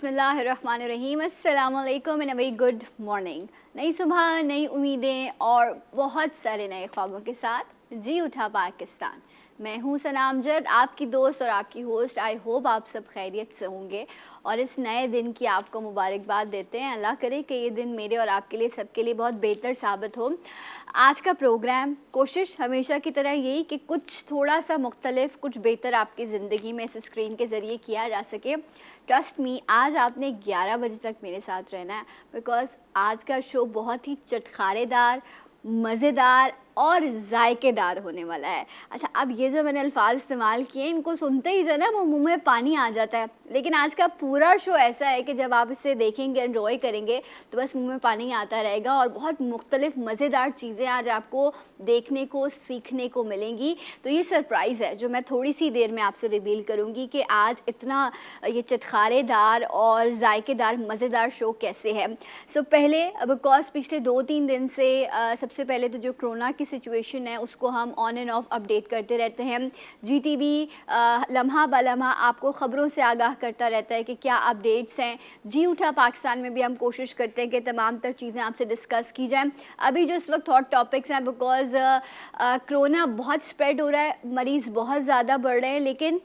बिस्मिल्लाहिर्रहमानिर्रहीम, अस्सलाम वालेकुम and a very good morning. नई सुबह, नई उम्मीदें और बहुत सारे नए ख्वाबों के साथ जी उठा पाकिस्तान। मैं हूँ सना अमजद, आपकी दोस्त और आपकी होस्ट। आई होप आप सब खैरियत से होंगे और इस नए दिन की आपको मुबारकबाद देते हैं। अल्लाह करे कि ये दिन मेरे और आपके लिए, सबके लिए बहुत बेहतर साबित हो। आज का प्रोग्राम, कोशिश हमेशा की तरह यही कि कुछ थोड़ा सा मुख्तलिफ, कुछ बेहतर आपकी ज़िंदगी में इस स्क्रीन के ज़रिए किया जा सके। ट्रस्ट मी, आज आपने 11 बजे तक मेरे साथ रहना है, बिकॉज़ आज का शो बहुत ही चटखारेदार, मज़ेदार और जायकेदार होने वाला है। अच्छा, अब ये जो मैंने अल्फाज इस्तेमाल किए, इनको सुनते ही जो है ना वो मुंह में पानी आ जाता है, लेकिन आज का पूरा शो ऐसा है कि जब आप इसे देखेंगे, एंजॉय करेंगे, तो बस मुंह में पानी आता रहेगा और बहुत मुख्तलिफ मज़ेदार चीज़ें आज आपको देखने को, सीखने को मिलेंगी। तो ये सरप्राइज़ है जो मैं थोड़ी सी देर में आपसे रिवील करूँगी कि आज इतना ये चटखारेदार और जायकेदार मज़ेदार शो कैसे है। सो पहले, बिकॉज पिछले 2-3 दिन से सबसे पहले तो जो कोरोना की सिचुएशन है उसको हम ऑन एंड ऑफ अपडेट करते रहते हैं। GTV लम्हा बलम्हा आपको ख़बरों से आगाह करता रहता है कि क्या अपडेट्स हैं। जी उठा पाकिस्तान में भी हम कोशिश करते हैं कि तमाम तर चीज़ें आपसे डिस्कस की जाएं। अभी जो इस वक्त हॉट टॉपिक्स हैं, बिकॉज कोरोना बहुत स्प्रेड हो रहा है, मरीज़ बहुत ज़्यादा बढ़ रहे हैं, लेकिन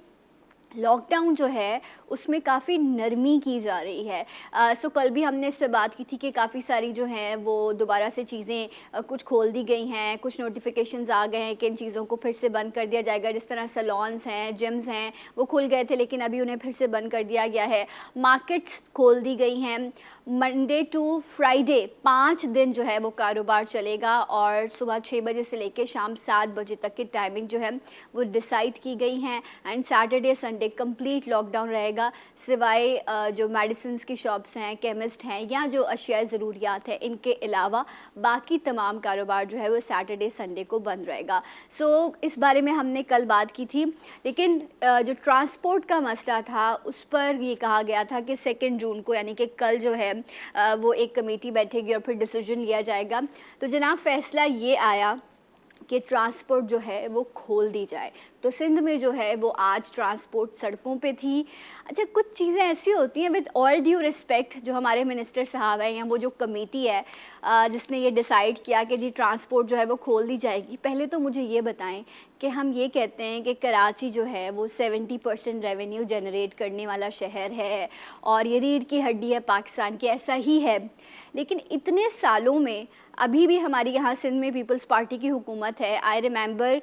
लॉकडाउन जो है उसमें काफ़ी नरमी की जा रही है। सो कल भी हमने इस पे बात की थी कि काफ़ी सारी जो हैं वो दोबारा से चीज़ें कुछ खोल दी गई हैं, कुछ नोटिफिकेशंस आ गए हैं कि इन चीज़ों को फिर से बंद कर दिया जाएगा। जिस तरह सैलून्स हैं, जिम्स हैं, वो खुल गए थे लेकिन अभी उन्हें फिर से बंद कर दिया गया है। मार्केट्स खोल दी गई हैं। मंडे टू फ्राइडे 5 दिन जो है वो कारोबार चलेगा और सुबह 6 बजे से लेकर शाम 7 बजे तक की टाइमिंग जो है वो डिसाइड की गई हैं। And Saturday Sunday complete lockdown रहेगा, सिवाय जो मेडिसिन्स की शॉप्स हैं, केमिस्ट हैं या जो अशिया ज़रूरियात है, इनके अलावा बाकी तमाम कारोबार जो है वो सैटरडे संडे को बंद रहेगा। सो इस बारे में हमने कल बात की थी, लेकिन जो ट्रांसपोर्ट का मसला था उस पर ये कहा गया था कि 2 जून को, यानी कि कल जो है वो एक कमेटी बैठेगी और फिर डिसीजन लिया जाएगा। तो जनाब फैसला ये आया कि ट्रांसपोर्ट जो है वो खोल दी जाए। तो सिंध में जो है वो आज ट्रांसपोर्ट सड़कों पे थी। अच्छा, कुछ चीज़ें ऐसी होती हैं, विद ऑल ड्यू रिस्पेक्ट, जो हमारे मिनिस्टर साहब हैं या वो जो कमेटी है जिसने ये डिसाइड किया कि जी ट्रांसपोर्ट जो है वो खोल दी जाएगी, पहले तो मुझे ये बताएं कि हम ये कहते हैं कि कराची जो है वो 70% रेवेन्यू जनरेट करने वाला शहर है और ये रीढ़ की हड्डी है पाकिस्तान की, ऐसा ही है। लेकिन इतने सालों में अभी भी हमारी यहाँ सिंध में पीपल्स पार्टी की हुकूमत है। आई रिमेंबर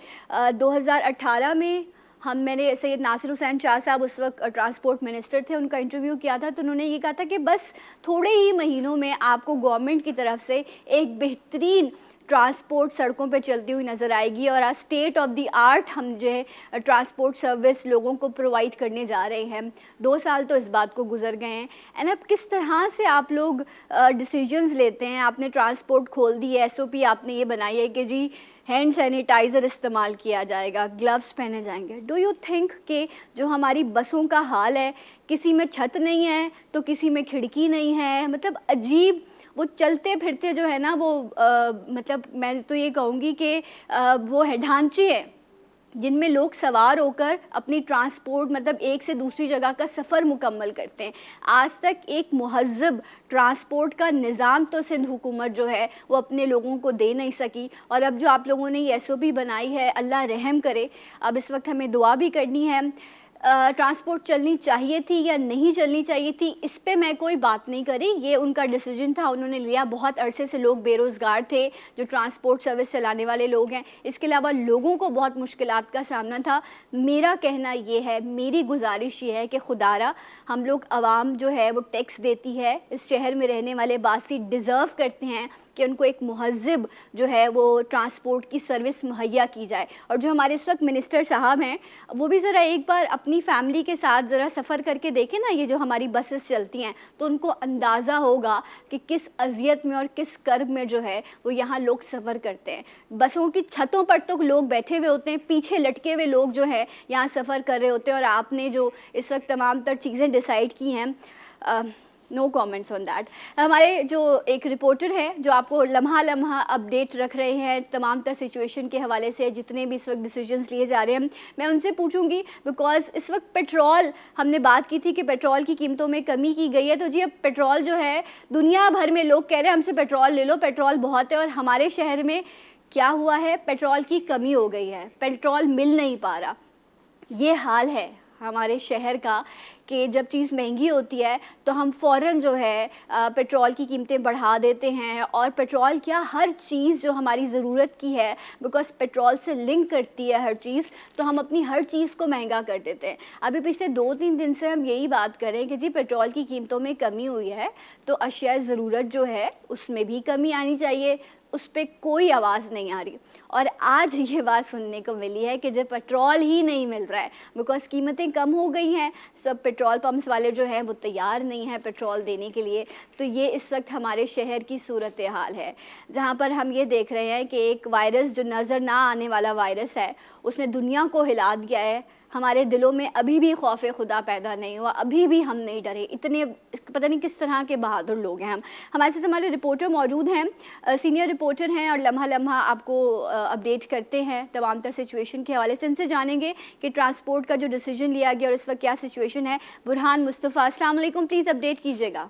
2018 में मैंने सैयद नासिर हुसैन शाह साहब उस वक्त ट्रांसपोर्ट मिनिस्टर थे, उनका इंटरव्यू किया था, तो उन्होंने ये कहा था कि बस थोड़े ही महीनों में आपको गवर्नमेंट की तरफ से एक बेहतरीन ट्रांसपोर्ट सड़कों पे चलती हुई नज़र आएगी और आज स्टेट ऑफ द आर्ट हम जो है ट्रांसपोर्ट सर्विस लोगों को प्रोवाइड करने जा रहे हैं। 2 साल तो इस बात को गुजर गए हैं। एंड अब किस तरह से आप लोग डिसीजंस लेते हैं। आपने ट्रांसपोर्ट खोल दी है, SOP आपने ये बनाई है कि जी हैंड सैनिटाइज़र इस्तेमाल किया जाएगा, ग्लव्स पहने जाएंगे। डू यू थिंक कि जो हमारी बसों का हाल है, किसी में छत नहीं है तो किसी में खिड़की नहीं है, मतलब अजीब, वो चलते फिरते जो है ना वो मतलब मैं तो ये कहूँगी कि वो है ढांचे हैं जिनमें लोग सवार होकर अपनी ट्रांसपोर्ट, मतलब एक से दूसरी जगह का सफ़र मुकम्मल करते हैं। आज तक एक मुहज़्ज़ब ट्रांसपोर्ट का निज़ाम तो सिंध हुकूमत जो है वो अपने लोगों को दे नहीं सकी। और अब जो आप लोगों ने ये SOP बनाई है, अल्लाह रहम करे। अब इस वक्त हमें दुआ भी करनी है। ट्रांसपोर्ट चलनी चाहिए थी या नहीं चलनी चाहिए थी, इस पे मैं कोई बात नहीं करी, ये उनका डिसीजन था, उन्होंने लिया। बहुत अरसे से लोग बेरोज़गार थे जो ट्रांसपोर्ट सर्विस चलाने वाले लोग हैं। इसके अलावा लोगों को बहुत मुश्किलात का सामना था। मेरा कहना ये है, मेरी गुजारिश ये है कि खुदारा हम लोग आवाम जो है वो टैक्स देती है, इस शहर में रहने वाले बासी डिज़र्व करते हैं कि उनको एक मुहज़्ज़ब जो है वो ट्रांसपोर्ट की सर्विस मुहैया की जाए। और जो हमारे इस वक्त मिनिस्टर साहब हैं वो भी ज़रा एक बार अपनी फैमिली के साथ ज़रा सफ़र करके देखें ना, ये जो हमारी बसेस चलती हैं, तो उनको अंदाज़ा होगा कि किस अज़ियत में और किस कर्ब में जो है वो यहाँ लोग सफ़र करते हैं। बसों की छतों पर तो लोग बैठे हुए होते हैं, पीछे लटके हुए लोग जो है यहाँ सफ़र कर रहे होते हैं। और आपने जो इस वक्त तमाम तर चीज़ें डिसाइड की हैं, नो कमेंट्स ऑन दैट। हमारे जो एक रिपोर्टर हैं जो आपको लम्हा लम्हा अपडेट रख रहे हैं तमाम तर सिचुएशन के हवाले से, जितने भी इस वक्त डिसीजंस लिए जा रहे हैं, मैं उनसे पूछूंगी बिकॉज इस वक्त पेट्रोल, हमने बात की थी कि पेट्रोल की कीमतों में कमी की गई है, तो जी अब पेट्रोल जो है दुनिया भर में लोग कह रहे हैं हमसे पेट्रोल ले लो, पेट्रोल बहुत है। और हमारे शहर में क्या हुआ है, पेट्रोल की कमी हो गई है, पेट्रोल मिल नहीं पा रहा। ये हाल है हमारे शहर का कि जब चीज़ महंगी होती है तो हम फ़ौरन जो है पेट्रोल की कीमतें बढ़ा देते हैं। और पेट्रोल क्या, हर चीज़ जो हमारी ज़रूरत की है, बिकॉज़ पेट्रोल से लिंक करती है हर चीज़, तो हम अपनी हर चीज़ को महंगा कर देते हैं। अभी पिछले 2-3 दिन से हम यही बात करें कि जी पेट्रोल की कीमतों में कमी हुई है, तो अशिया ज़रूरत जो है उसमें भी कमी आनी चाहिए, उस पर कोई आवाज़ नहीं आ रही। और आज ये बात सुनने को मिली है कि जब पेट्रोल ही नहीं मिल रहा है बिकॉज़ कीमतें कम हो गई हैं, सब पेट्रोल पंप्स वाले जो हैं वो तैयार नहीं हैं पेट्रोल देने के लिए। तो ये इस वक्त हमारे शहर की सूरत हाल है, जहाँ पर हम ये देख रहे हैं कि एक वायरस जो नज़र ना आने वाला वायरस है, उसने दुनिया को हिला दिया है। हमारे दिलों में अभी भी खौफ खुदा पैदा नहीं हुआ, अभी भी हम नहीं डरे। इतने पता नहीं किस तरह के बहादुर लोग हैं हम। हमारे साथ हमारे रिपोर्टर मौजूद हैं, सीनियर रिपोर्टर हैं और लम्हा लम्हा आपको अपडेट करते हैं तमाम तर सिचुएशन के हवाले से। इनसे जानेंगे कि ट्रांसपोर्ट का जो डिसीजन लिया गया और इस वक्त क्या सिचुएशन है। बुरहान मुस्तफ़ा, अस्सलाम वालेकुम, प्लीज़ अपडेट कीजिएगा।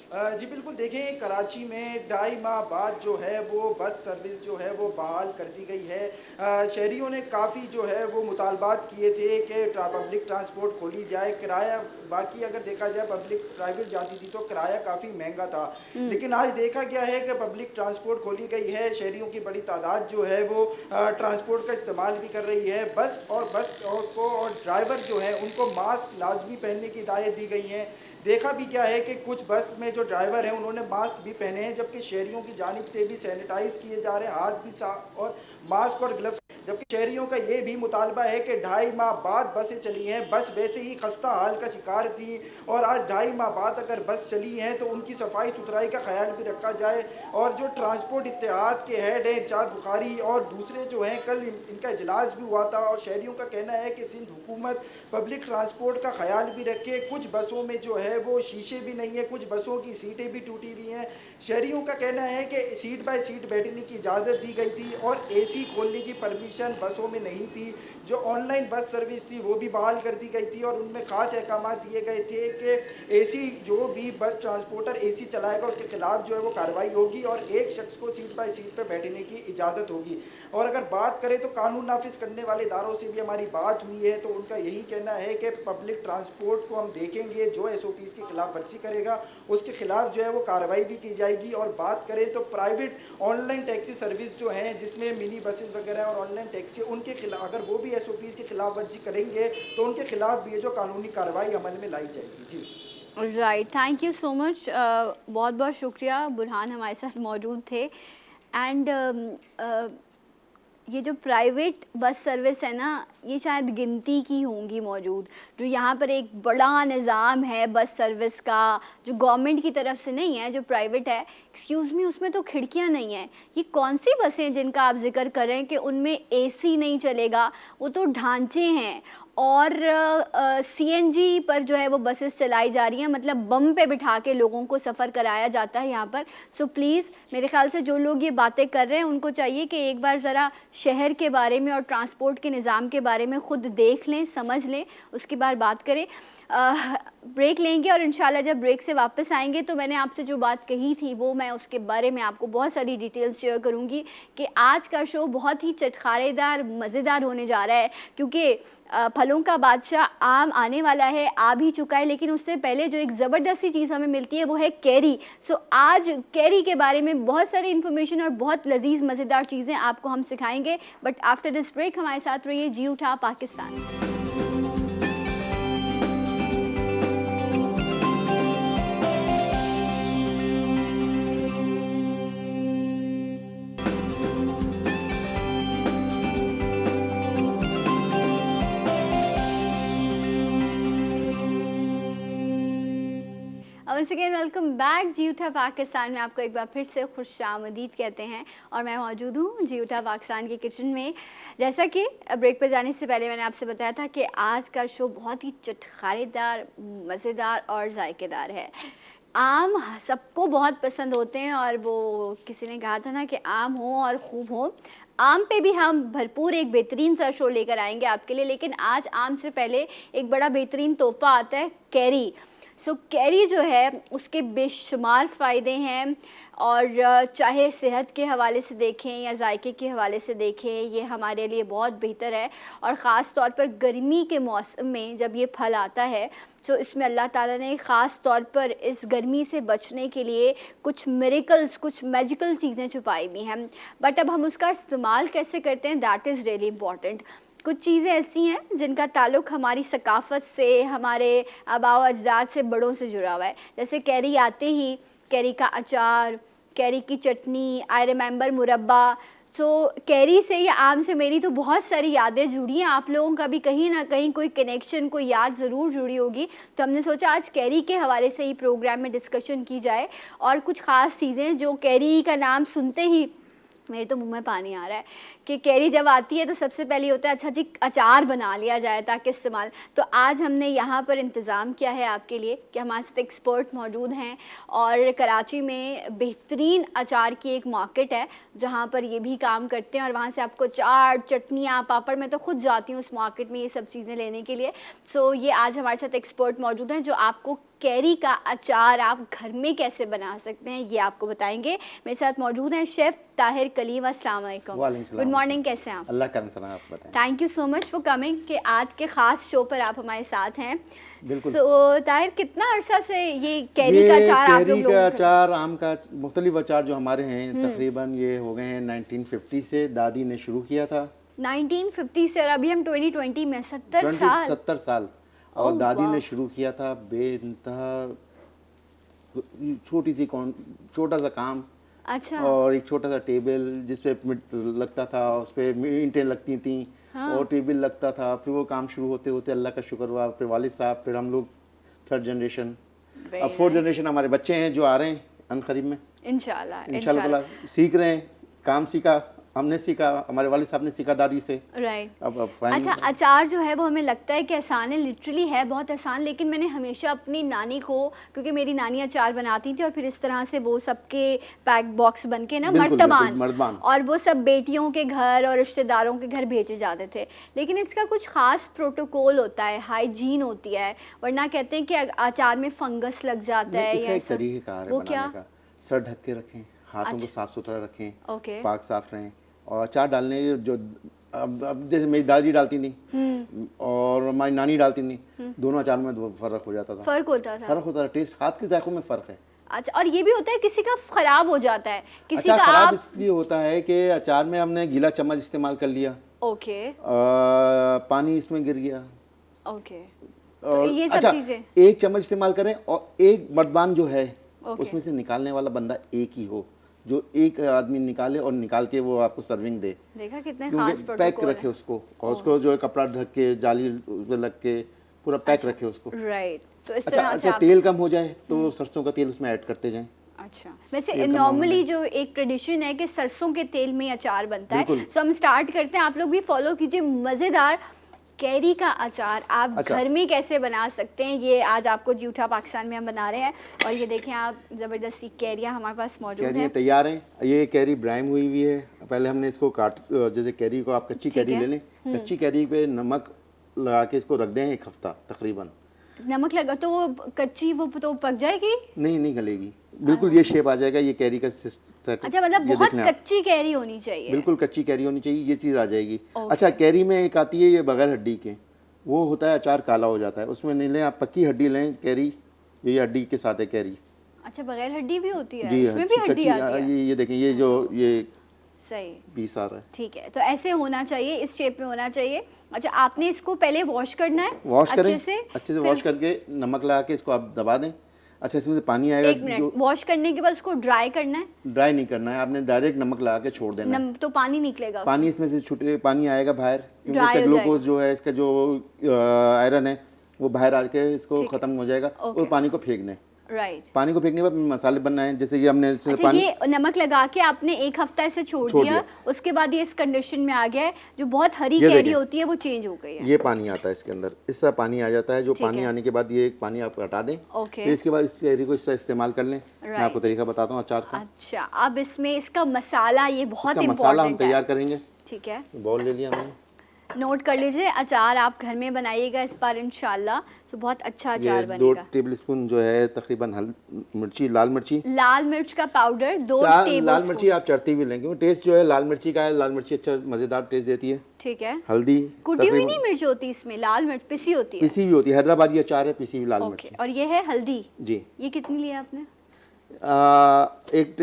जी बिल्कुल, देखें कराची में 2.5 माह बाद जो है वो बस सर्विस जो है वो बहाल कर दी गई है। शहरियों ने काफ़ी जो है वो मुतालबात किए थे कि पब्लिक ट्रांसपोर्ट खोली जाए। किराया बाकी अगर देखा जाए पब्लिक प्राइवेट जाती थी तो किराया काफ़ी महंगा था, लेकिन आज देखा गया है कि पब्लिक ट्रांसपोर्ट खोली गई है। शहरियों की बड़ी तादाद जो है वो ट्रांसपोर्ट का इस्तेमाल भी कर रही है। बस और ड्राइवर जो है उनको मास्क लाजमी पहनने की हिदायत दी गई है। देखा भी क्या है कि कुछ बस में जो ड्राइवर हैं उन्होंने मास्क भी पहने हैं, जबकि शहरियों की जानिब से भी सैनिटाइज किए जा रहे हैं, हाथ भी साफ और मास्क और ग्लव्स। जबकि शहरियों का ये भी मुतालबा है कि 2.5 माह बाद बसें चली हैं। बस वैसे ही खस्ता हाल का शिकार थी और आज 2.5 माह बाद अगर बस चली हैं तो उनकी सफाई सुथराई का ख्याल भी रखा जाए। और जो ट्रांसपोर्ट इत्तेहाद के हेड हैं इरशाद बुखारी और दूसरे जो हैं, कल इनका इजलास भी हुआ था और शहरियों का कहना है कि सिंध हुकूमत पब्लिक ट्रांसपोर्ट का ख्याल भी रखे। कुछ बसों में जो है वो शीशे भी नहीं है, कुछ बसों की सीटें भी टूटी हुई हैं। शहरियों का कहना है कि सीट बाय सीट बैठने की इजाज़त दी गई थी और एसी खोलने की परमिशन बसों में नहीं थी। जो ऑनलाइन बस सर्विस थी वो भी बहाल कर दी गई थी और उनमें ख़ास अहकाम दिए गए थे कि एसी जो भी बस ट्रांसपोर्टर एसी चलाएगा उसके खिलाफ जो है वो कार्रवाई होगी और एक शख्स को सीट बाय सीट पर बैठने की इजाज़त होगी। और अगर बात करें तो कानून नाफिज करने वाले इदारों से भी हमारी बात हुई है, तो उनका यही कहना है कि पब्लिक ट्रांसपोर्ट को हम देखेंगे, जो SOPs की खिलाफ वर्जी करेगा उसके खिलाफ जो है वो कार्रवाई भी की जाएगी। और बात करें तो प्राइवेट ऑनलाइन टैक्सी सर्विस जो हैं जिसमें मिनी बसेस वगैरह और ऑनलाइन टैक्सी, उनके खिलाफ अगर वो भी SOPs की खिलाफ वर्जी करेंगे तो उनके खिलाफ भी ये जो कानूनी कार्रवाई अमल में लाई जाएगी। जी right, thank you so much, बहुत बहुत शुक्रिया। बुरहान हमारे साथ मौजूद थे। एंड ये जो प्राइवेट बस सर्विस है ना, ये शायद गिनती की होंगी मौजूद, जो यहाँ पर एक बड़ा निज़ाम है बस सर्विस का, जो गवर्नमेंट की तरफ से नहीं है, जो प्राइवेट है। एक्सक्यूज़ मी, उसमें तो खिड़कियाँ नहीं हैं। ये कौन सी बसें जिनका आप जिक्र कर रहे हैं कि उनमें AC नहीं चलेगा? वो तो ढांचे हैं। और CNG पर जो है वो बसेस चलाई जा रही हैं, मतलब बम पे बिठा के लोगों को सफ़र कराया जाता है यहाँ पर। सो प्लीज़, मेरे ख़्याल से जो लोग ये बातें कर रहे हैं उनको चाहिए कि एक बार ज़रा शहर के बारे में और ट्रांसपोर्ट के निज़ाम के बारे में ख़ुद देख लें, समझ लें, उसके बाद बात करें। ब्रेक लेंगे और इंशाल्लाह जब ब्रेक से वापस आएंगे तो मैंने आपसे जो बात कही थी वो मैं उसके बारे में आपको बहुत सारी डिटेल्स शेयर करूँगी कि आज का शो बहुत ही चटखारेदार, मज़ेदार होने जा रहा है, क्योंकि फलों का बादशाह आम आने वाला है, आ भी चुका है, लेकिन उससे पहले जो एक ज़बरदस्ती चीज़ हमें मिलती है वो है कैरी। सो आज कैरी के बारे में बहुत सारी इन्फॉर्मेशन और बहुत लजीज मज़ेदार चीज़ें आपको हम सिखाएंगे। बट आफ्टर दिस ब्रेक हमारे साथ रहिए। जी उठा Pakistan. Once again welcome back जी उठा पाकिस्तान में आपको एक बार फिर से खुशामदीद कहते हैं और मैं मौजूद हूँ जी उठा पाकिस्तान के किचन में। जैसा कि ब्रेक पर जाने से पहले मैंने आपसे बताया था कि आज का शो बहुत ही चटखारेदार, मज़ेदार और जायकेदार है। आम सबको बहुत पसंद होते हैं और वो किसी ने कहा था ना कि आम हो और खूब हो। आम पे भी हम भरपूर एक बेहतरीन सा शो लेकर आएंगे आपके लिए, लेकिन आज आम से पहले एक बड़ा बेहतरीन तोहफ़ा आता है, कैरी। कैरी जो है उसके बेशुमार फ़ायदे हैं और चाहे सेहत के हवाले से देखें या जायके के हवाले से देखें, ये हमारे लिए बहुत बेहतर है। और ख़ास तौर पर गर्मी के मौसम में जब ये फल आता है तो इसमें अल्लाह ताला ने ख़ास तौर पर इस गर्मी से बचने के लिए कुछ मिरेकल्स, कुछ मैजिकल चीज़ें छुपाई भी हैं। बट अब हम उसका इस्तेमाल कैसे करते हैं, दैट इज़ रियली इम्पॉर्टेंट। कुछ चीज़ें ऐसी हैं जिनका ताल्लुक़ हमारी सकाफ़त से, हमारे आबाओ अजदाद से, बड़ों से जुड़ा हुआ है। जैसे कैरी आते ही कैरी का अचार, कैरी की चटनी, आई रिमेंबर मुरब्बा। कैरी से या आम से मेरी तो बहुत सारी यादें जुड़ी हैं। आप लोगों का भी कहीं ना कहीं कोई कनेक्शन, कोई याद ज़रूर जुड़ी होगी। तो हमने सोचा आज कैरी के हवाले से ही प्रोग्राम में डिस्कशन की जाए और कुछ ख़ास चीज़ें जो कैरी का नाम सुनते ही मेरे तो मुंह में पानी आ रहा है कि कैरी जब आती है तो सबसे पहले होता है अच्छा जी अचार बना लिया जाए ताकि इस्तेमाल। तो आज हमने यहाँ पर इंतज़ाम किया है आपके लिए कि हमारे साथ एक्सपर्ट मौजूद हैं और कराची में बेहतरीन अचार की एक मार्केट है जहाँ पर ये भी काम करते हैं और वहाँ से आपको चाट, चटनियाँ, पापड़, मैं तो खुद जाती हूँ उस मार्केट में ये सब चीज़ें लेने के लिए। ये आज हमारे साथ एक्सपर्ट मौजूद हैं जो आपको कैरी का अचार आप घर में कैसे बना सकते हैं ये आपको बताएंगे। मेरे साथ मौजूद हैं शेफ़ ताहिर कलीम। अस्सलाम वालेकुम। गुड मॉर्निंग, कैसे हैं आप? अल्लाह का सलाम, आप बताएं। Thank you so much for coming कि आज के ख़ास शो पर आप हमारे साथ हैं। बिल्कुल। ताहिर, कितना अरसा से ये कैरी का अचार आप लोग? कैरी का अचार, आम का मुख्तलिफ अचार जो हमारे हैं तकरीबन ये हो गए हैं 1950 से दादी ने शुरू किया था। 1950 से और अभी हम 2020 में 70 साल और दादी ने शुरू किया था। बेइंतहा छोटा सा काम। अच्छा। और एक छोटा सा टेबल जिस पे लगता था, उस पे ईंटें लगती थी। हाँ। और टेबल लगता था। फिर वो काम शुरू होते होते अल्लाह का शुक्र हुआ, फिर वालिद साहब, फिर हम लोग थर्ड जनरेशन, अब फोर्थ जनरेशन हमारे बच्चे हैं जो आ रहे हैं अनकरीब में इंशाल्लाह सीख रहे हैं। काम सीखा, हमने सीखा, हमारे वालिद साहब ने सीखा दादी से। राइट। अच्छा, अचार जो है वो हमें लगता है कि आसान है, लिटरली है बहुत आसान, लेकिन मैंने हमेशा अपनी नानी को, क्योंकि मेरी नानी अचार बनाती थी और फिर इस तरह से वो सबके पैक बॉक्स बन के ना मर्तबान और वो सब बेटियों के घर और रिश्तेदारों के घर भेजे जाते थे। लेकिन इसका कुछ ख़ास प्रोटोकॉल होता है, हाइजीन होती है, वरना कहते हैं कि अचार में फंगस लग जाता है। इसका एक तरीक़ाकार है वो बनाने का। सर ढक के रखें, हाथों को साफ सुथरा रखें, पाक साफ रहें और अचार डालने जो अब जैसे मेरी दादी डालती थी और हमारी नानी डालती थी, दोनों अचार में फर्क हो जाता था। फर्क होता था। टेस्ट, हाथ के जायकों में फ़र्क है। अच्छा, और ये भी होता है किसी का ख़राब हो जाता है, किसी का खराब इसलिए होता है कि अचार में हमने गीला चम्मच इस्तेमाल कर लिया। ओके। पानी इसमें गिर गया। ओके। और ये सब अच्छा, चीजें एक चम्मच इस्तेमाल करें और एक मर्दबान जो है उसमें से निकालने वाला बंदा एक ही हो, जो एक आदमी निकाले और निकाल के वो आपको सर्विंग दे। देखा कितने खास पैक रखे उसको और उसको जो है कपड़ा ढक के, जाली लग के पूरा पैक रखे उसको। राइट। तो इस तरह से अच्छा, तेल कम हो जाए तो सरसों का तेल उसमें ऐड करते जाएं। अच्छा, वैसे नॉर्मली जो एक ट्रेडिशन है कि सरसों के तेल में अचार बनता है। सो हम स्टार्ट करते हैं, आप लोग भी फॉलो कीजिए। मज़ेदार कैरी का अचार आप घर में कैसे बना सकते हैं, ये आज आपको जी उठा पाकिस्तान में हम बना रहे हैं। और ये देखें आप, ज़बरदस्ती कैरियाँ हमारे पास मौजूद हैं, तैयार हैं। ये कैरी ब्राइम हुई हुई है। पहले हमने इसको जैसे कैरी को आप कच्ची कैरी ले लें, कच्ची कैरी पे नमक लगा के इसको रख दें 1 हफ्ता तकरीबन। नमक लगा तो वो कच्ची वो तो पक जाएगी? नहीं गलेगी, बिल्कुल ये शेप आ जाएगा। ये कैरी का सेट। अच्छा, मतलब बहुत कच्ची कैरी होनी चाहिए? बिल्कुल कच्ची कैरी होनी चाहिए, ये चीज़ आ जाएगी। अच्छा, कैरी में एक आती है ये बगैर हड्डी के, वो होता है अचार काला हो जाता है। उसमें नहीं लें आप, पक्की हड्डी लें कैरी, ये हड्डी के साथ है कैरी। अच्छा, बगैर हड्डी भी होती है? जी, इसमें भी हड्डी आती है? ये देखें, ये जो ये सही पीस आ रहा है। ठीक है, तो ऐसे होना चाहिए, इस शेप में होना चाहिए। अच्छा, आपने इसको पहले वॉश करना है? वॉश करें अच्छे से वॉश करके नमक लगा के इसको आप दबा दें। अच्छा, इसमें से पानी आएगा। 1 मिनट, वॉश करने के बाद उसको ड्राई करना है? ड्राई नहीं करना है, आपने डायरेक्ट नमक लगा के छोड़ देना है। तो पानी निकलेगा? पानी इसमें से छूटे, पानी आएगा बाहर, क्योंकि इसका ग्लूकोज जो है, इसका जो आयरन है वो बाहर आके इसको खत्म हो जाएगा और पानी को फेंक दें। राइट। पानी को फेंकने के बाद मसाले बनाए, जैसे कि हमने इसमें अच्छा, पानी ये नमक लगा के आपने एक हफ्ता इसे छोड़ दिया, उसके बाद ये इस कंडीशन में आ गया है, जो बहुत हरी ये कैरी देखें। होती है वो चेंज हो गई है। ये पानी आता है इसके अंदर, इससे पानी आ जाता है, जो पानी है। आने के बाद ये एक पानी आप हटा दें। ओके। फिर इसके बाद इस कैरी को इससे इस्तेमाल कर लें। मैं Right. आपको तरीका बताता हूँ अचार का। अच्छा, अब इसमें इसका मसाला ये बहुत इसका मसाला हम इम्पोर्टेंट तैयार है। करेंगे। ठीक है, बाउल ले लिया हमने। नोट कर लीजिए, अचार आप घर में बनाइएगा इस बार इंशाल्लाह, तो बहुत अच्छा अचार ये 2 बनेगा। टेबलस्पून जो है तकरीबन मिर्ची, लाल मिर्ची, लाल मिर्च का पाउडर 2 लाल टेबल मिर्ची आप चढ़ती भी लेंगे, टेस्ट जो है लाल मिर्ची का है। लाल मिर्ची अच्छा मज़ेदार टेस्ट देती है। ठीक है। हल्दी कुटी हुई नहीं मिर्च होती इसमें, लाल मिर्च पिसी होती है। पिसी हुई होती है, हैदराबादी अचार है, पिसी हुई लाल ओके, मिर्च। और ये है हल्दी, जी, ये कितनी लिया आपने?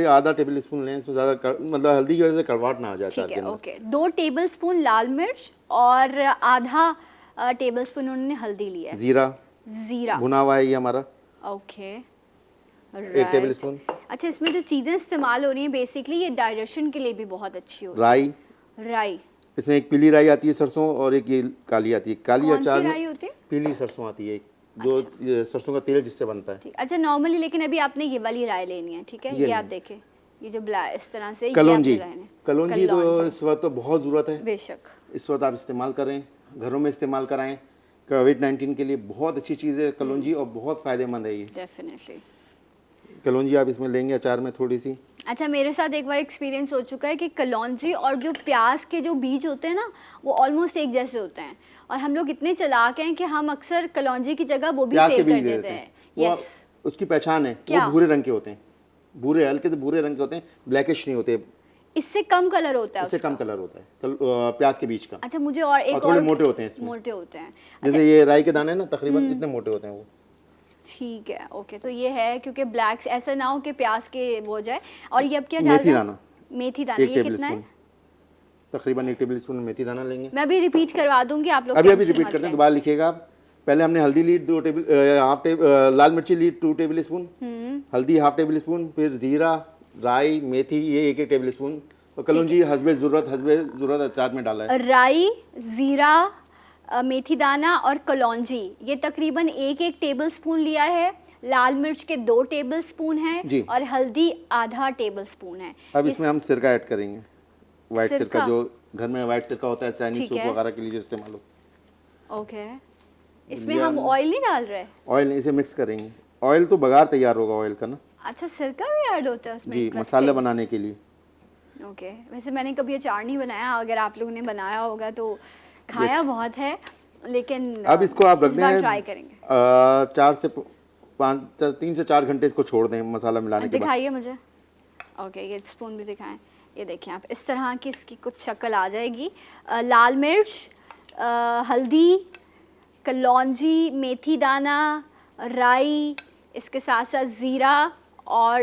आधा टेबल स्पून लें, इसमें ज़्यादा मतलब हल्दी की वजह से कड़वाहट ना आ जाए अचार ठीक के है, अंदर। ओके। 2 टेबल स्पून लाल मिर्च और आधा टेबल स्पून उन्होंने हल्दी लिया है। जीरा जीरा, भुना हुआ है ये हमारा, ओके, 1 टेबल स्पून। अच्छा, इसमें जो चीज़ें इस्तेमाल हो रही हैं बेसिकली ये डाइजेशन के लिए भी बहुत अच्छी होती राई, है। राई, इसमें एक पीली राई आती है सरसों, और एक ये काली आती है। काली कौन सी अचार राई में होती है? पीली सरसों आती है, जो ये सरसों का तेल जिससे बनता है। ठीक, अच्छा नॉर्मली, लेकिन अभी आपने ये वाली राय लेनी है, ठीक है? ये ये आप नहीं। देखें, ये जो इस तरह से ये कलौंजी, आपने लेना है। कलौंजी तो इस वक्त तो बहुत ज़रूरत है, बेशक, इस वक्त आप इस्तेमाल करें, घरों में इस्तेमाल कराएं। कोविड-19 के लिए बहुत अच्छी चीज़ है कलौंजी, और बहुत फ़ायदेमंद है ये डेफिनेटली। कलौंजी। आप इसमें लेंगे अचार में थोड़ी सी। अच्छा, मेरे साथ एक बार एक्सपीरियंस हो चुका है कि कलौंजी और जो प्याज के जो बीज होते हैं ना, वो ऑलमोस्ट एक जैसे होते हैं, और हम लोग इतने चालाक हैं कि हम अक्सर कलौंजी की जगह वो भी प्याज के सेव कर बीज दे देते हैं। वो यस, उसकी पहचान है, क्या? वो भूरे रंग के होते हैं, भूरे, हल्के से भूरे रंग के होते हैं, ब्लैकिश नहीं होते, इससे कम कलर होता है इससे उसका। कम कलर होता है प्याज के बीज का। अच्छा, मुझे और एक और थोड़े मोटे होते हैं इसमें। मोटे होते हैं। जैसे ये राई के दाने ना तकरीबन इतने मोटे होते हैं वो। ठीक है, ओके, तो ये है, क्योंकि ब्लैक ऐसा ना हो कि प्याज के वो हो जाए। और ये अब क्या डाल मेथी रहे हैं? दाना, मेथी दाना, 1 ये टेबल कितना स्पून, है? तकरीबन 1 टेबल स्पून मेथी दाना लेंगे। मैं अभी रिपीट करवा दूंगी, आप लोग अभी टेंशन रिपीट मत करते हैं, लें। दोबारा लिखिएगा आप। पहले हमने हल्दी ली लाल मिर्ची ली 2 टेबल स्पून, हल्दी 1/2 टेबल स्पून, फिर जीरा, राई, मेथी ये 1 टेबल स्पून, और कलौंजी हस्बे ज़रूरत अचार में डाला है। राई, जीरा, मेथी दाना और कलौंजी, ये तकरीबन 1 टेबल स्पून लिया है। लाल मिर्च के 2 टेबल स्पून जी। है, और हल्दी आधा टेबल स्पून है। अब इसमें हम सिरका ऐड करेंगे, वाइट सिरका, सिरका? जो घर में वाइट सिरका होता है चाइनीज ठीक सूप है। वगैरह के लिए जो इस्तेमाल हो। ओके, इसमें हम ऑयल नहीं डाल रहे? ऑयल नहीं, इसे मिक्स करेंगे। ऑयल तो बघार तैयार होगा ऑयल का ना। अच्छा, सिरका भी ऐड होता है उसमें? जी, Interesting. मसाले बनाने के लिए। ओके, वैसे मैंने कभी अचार नहीं बनाया, अगर आप लोगों ने बनाया होगा तो खाया बहुत है, लेकिन अब इसको आप रख इस बार दें, ट्राई करेंगे। 3 से 4 घंटे इसको छोड़ दें मसाला मिलाने के बाद। दिखाइए मुझे। ओके, ये स्पून भी दिखाएं। ये देखें आप, इस तरह की इसकी कुछ शक्ल आ जाएगी। लाल मिर्च, हल्दी, कलौंजी, मेथी दाना, राई, इसके साथ साथ ज़ीरा, और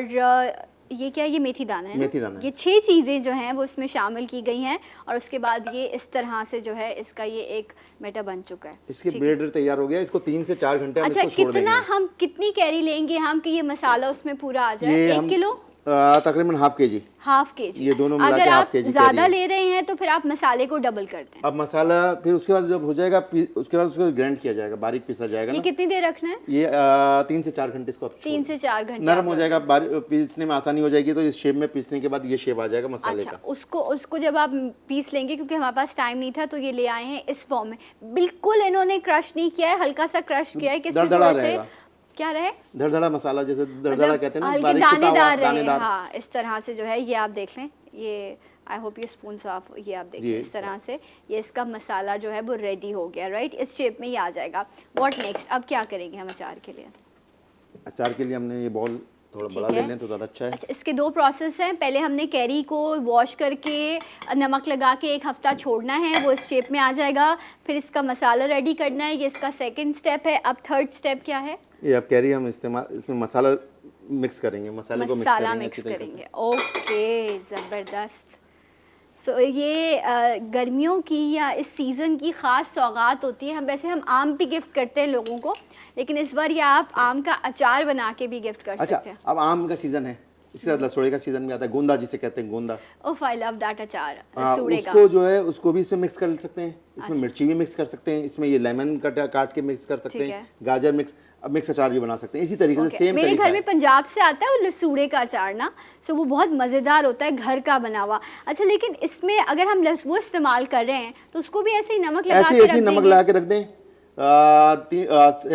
ये क्या है? ये मेथी दाना है ना? मेथी दाना है। ये 6 चीज़ें जो हैं वो इसमें शामिल की गई हैं, और उसके बाद ये इस तरह से जो है इसका ये एक बैटर बन चुका है। इसकी ठीक है। बैटर तैयार हो गया, इसको 3 से 4 घंटे हम अच्छा, इसको छोड़ कितना देंगे। हम कितनी कैरी लेंगे हम कि ये मसाला उसमें पूरा आ जाए? ये 1 हम किलो, तकरीबन ½ केजी। ½ केजी। ये दोनों मिला के अगर ½ आप केजी ज़्यादा कैरी ले रहे हैं तो फिर आप मसाले को डबल कर दें। अब मसाला फिर उसके बाद जब हो जाएगा, उसके बाद उसको ग्राइंड किया जाएगा, बारीक पीसा जाएगा ये ना। कितनी देर रखना है? ये 3 से 4 घंटे इसको आप 3 से 4 घंटे नरम आप हो जाएगा, पीसने में आसानी हो जाएगी, तो इस शेप में पीसने के बाद ये शेप आ जाएगा मसाले अच्छा, का। उसको जब आप पीस लेंगे, क्योंकि हमारे पास टाइम नहीं था तो ये ले आए हैं इस फॉर्म में। बिल्कुल इन्होंने क्रश नहीं किया है, हल्का सा क्रश किया है कि इसमें दरदरा थोड़े से रहेगा। क्या रहे, दरदड़ा मसाला, जैसे दरदड़ा मतलब कहते हैं ना, हल्के बारीक कुटा हुआ, दानेदार रहे। दानेदार। हाँ, इस तरह से जो है ये आप देख लें। ये आई होप ये स्पून साफ, ये आप देखिए जी। इस तरह से ये इसका मसाला जो है वो रेडी हो गया, राइट? इस शेप में ये आ जाएगा। व्हाट नेक्स्ट, अब क्या करेंगे हम अचार के लिए? अचार के लिए हमने ये बॉल थोड़ा ठीक बड़ा है। ले लें तो ज़्यादा अच्छा है। अच्छा, इसके 2 प्रोसेस हैं। पहले हमने कैरी को वॉश करके नमक लगा के 1 हफ्ता छोड़ना है, वो इस शेप में आ जाएगा। फिर इसका मसाला रेडी करना है, ये इसका सेकंड स्टेप है। अब थर्ड स्टेप क्या है? ये अब कैरी हम इसमें मसाला मिक्स करेंगे, मसाले को मसाला मिक्स मिक्स करेंगे। करेंगे। ओके, ज़बरदस्त। सो ये गर्मियों की या इस सीज़न की ख़ास सौगात होती है। हम आम भी गिफ्ट करते हैं लोगों को, लेकिन इस बार ये आप आम का अचार बना के भी गिफ्ट कर अच्छा, सकते हैं। अब आम का सीज़न है, इसके साथ लसोड़े का सीजन भी आता है, गोंदा जिसे कहते हैं, गोंदा। ओह आई लव दैट अचार, हाँ, सूड़े का। उसको जो है उसको भी इसमें मिक्स कर सकते हैं, इसमें मिर्ची भी मिक्स कर सकते हैं, इसमें ये लेमन काट के मिक्स कर सकते ठीक हैं, है। गाजर मिक्स अचार भी बना सकते हैं, इसी तरीके से सेम मेरे तरीका घर में है। पंजाब से आता है वो लसूड़े का अचार ना, सो वो बहुत मज़ेदार होता है, घर का बना हुआ। अच्छा, लेकिन इसमें अगर हम वो इस्तेमाल कर रहे हैं तो उसको भी ऐसे ही नमक लगा के ऐसे रख नमक देंगे? लगा के रख दें,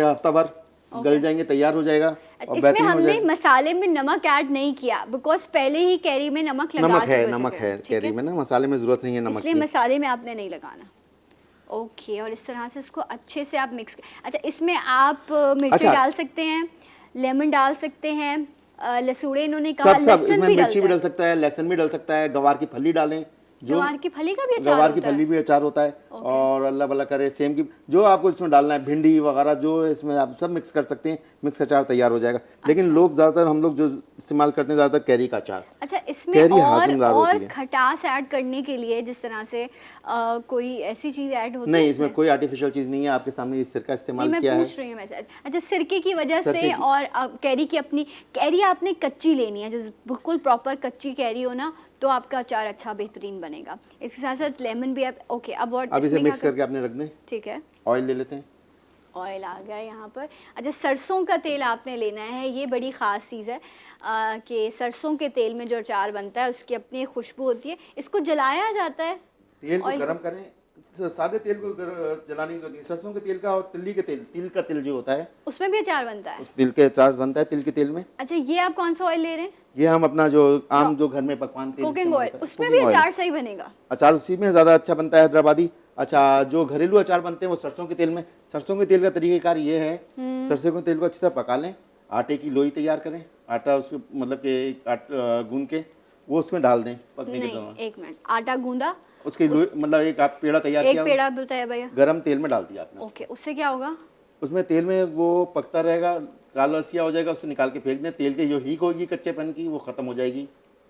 हफ्ता भर गल जाएंगे, तैयार हो जाएगा और इसमें बेहतरीन हो हमने जाएगा। मसाले में नमक ऐड नहीं किया बिकॉज पहले ही कैरी में नमक लगा नमक चुके है, थे। नमक है ठीक कैरी में ना, मसाले में जरूरत नहीं है नमक इसलिए की। मसाले में आपने नहीं लगाना। ओके, और इस तरह से इसको अच्छे से आप मिक्स। अच्छा, इसमें आप मिर्ची अच्छा। डाल सकते हैं, लेमन डाल सकते हैं, लसूड़े इन्होंने कहा, सब लहसुन इसमें भी मिर्ची भी डलता डाल है। सकता है, लहसुन भी डाल सकता है, गवार की फली डालें, जो गवार की फली का भी अचार गवार की होता है? फली भी अचार होता है। और अल्लाह भला करे सेम की जो आपको इसमें डालना है, भिंडी वगैरह जो इसमें आप सब मिक्स कर सकते हैं, मिक्स अचार तैयार हो जाएगा। लेकिन लोग ज़्यादातर हम लोग जो इस्तेमाल करते हैं ज़्यादातर कैरी का अचार। अच्छा, इसमें कैरी और हाजमदार होती है। खटास ऐड करने के लिए जिस तरह से कोई ऐसी चीज़ ऐड होती नहीं, है इसमें कोई आर्टिफिशियल चीज़ नहीं है, आपके सामने इस सिरका नहीं, इस्तेमाल मैं किया है। पूछ रही हूँ वैसे। अच्छा, सिरके की वजह सिरके से की। और कैरी की अपनी कैरी आपने कच्ची लेनी है, जो बिल्कुल प्रॉपर कच्ची कैरी हो ना, तो आपका अचार अच्छा बेहतरीन बनेगा। इसके साथ साथ लेमन भी आप ओके। अब और अब इसे इसमें मिक्स क्या करके आपने रख दें। ठीक है, ऑयल ले लेते हैं। ऑयल आ गया यहाँ पर। अच्छा, सरसों का तेल आपने लेना है, ये बड़ी ख़ास चीज़ है कि सरसों के तेल में जो अचार बनता है उसकी अपनी एक खुशबू होती है। इसको जलाया जाता है? तेल को ऑयल गरम करें, सादे तेल को जलाने की जरूरत नहीं, सरसों के तेल का और तिल्ली के तेल, तिल का तेल जो होता है उसमें भी अचार बनता है? उस तिल के अचार बनता है, तिल के तेल में। अच्छा, ये आप कौन सा ऑयल ले रहे हैं? ये हम अपना जो आम जो घर में पकवान तेल कुकिंग इस्तेमाल ऑयल, करते हैं, उसमें भी cooking oil। अचार सही बनेगा? अचार उसी में ज़्यादा अच्छा बनता है, हैदराबादी। अच्छा, जो घरेलू अचार बनते हैं वो सरसों के तेल में। सरसों के तेल का तरीक़ेकार ये है, सरसों के तेल को अच्छी तरह पका लें, आटे की लोई तैयार करें, आटा उसको मतलब कि गूंद के वो उसमें डाल दें पकने के नहीं, दौरान। एक मिनट, आटा गूंदा, उसकी लोई मतलब एक आप पेड़ा तैयार एक किया, पेड़ा बताया भैया। गरम तेल में डाल दिया आपने। ओके, उससे क्या होगा? उसमें तेल में वो पकता रहेगा, कालसिया हो जाएगा, उससे निकाल के फेंक दें। तेल की जो हीक होगी कच्चेपन की वो खत्म हो जाएगी।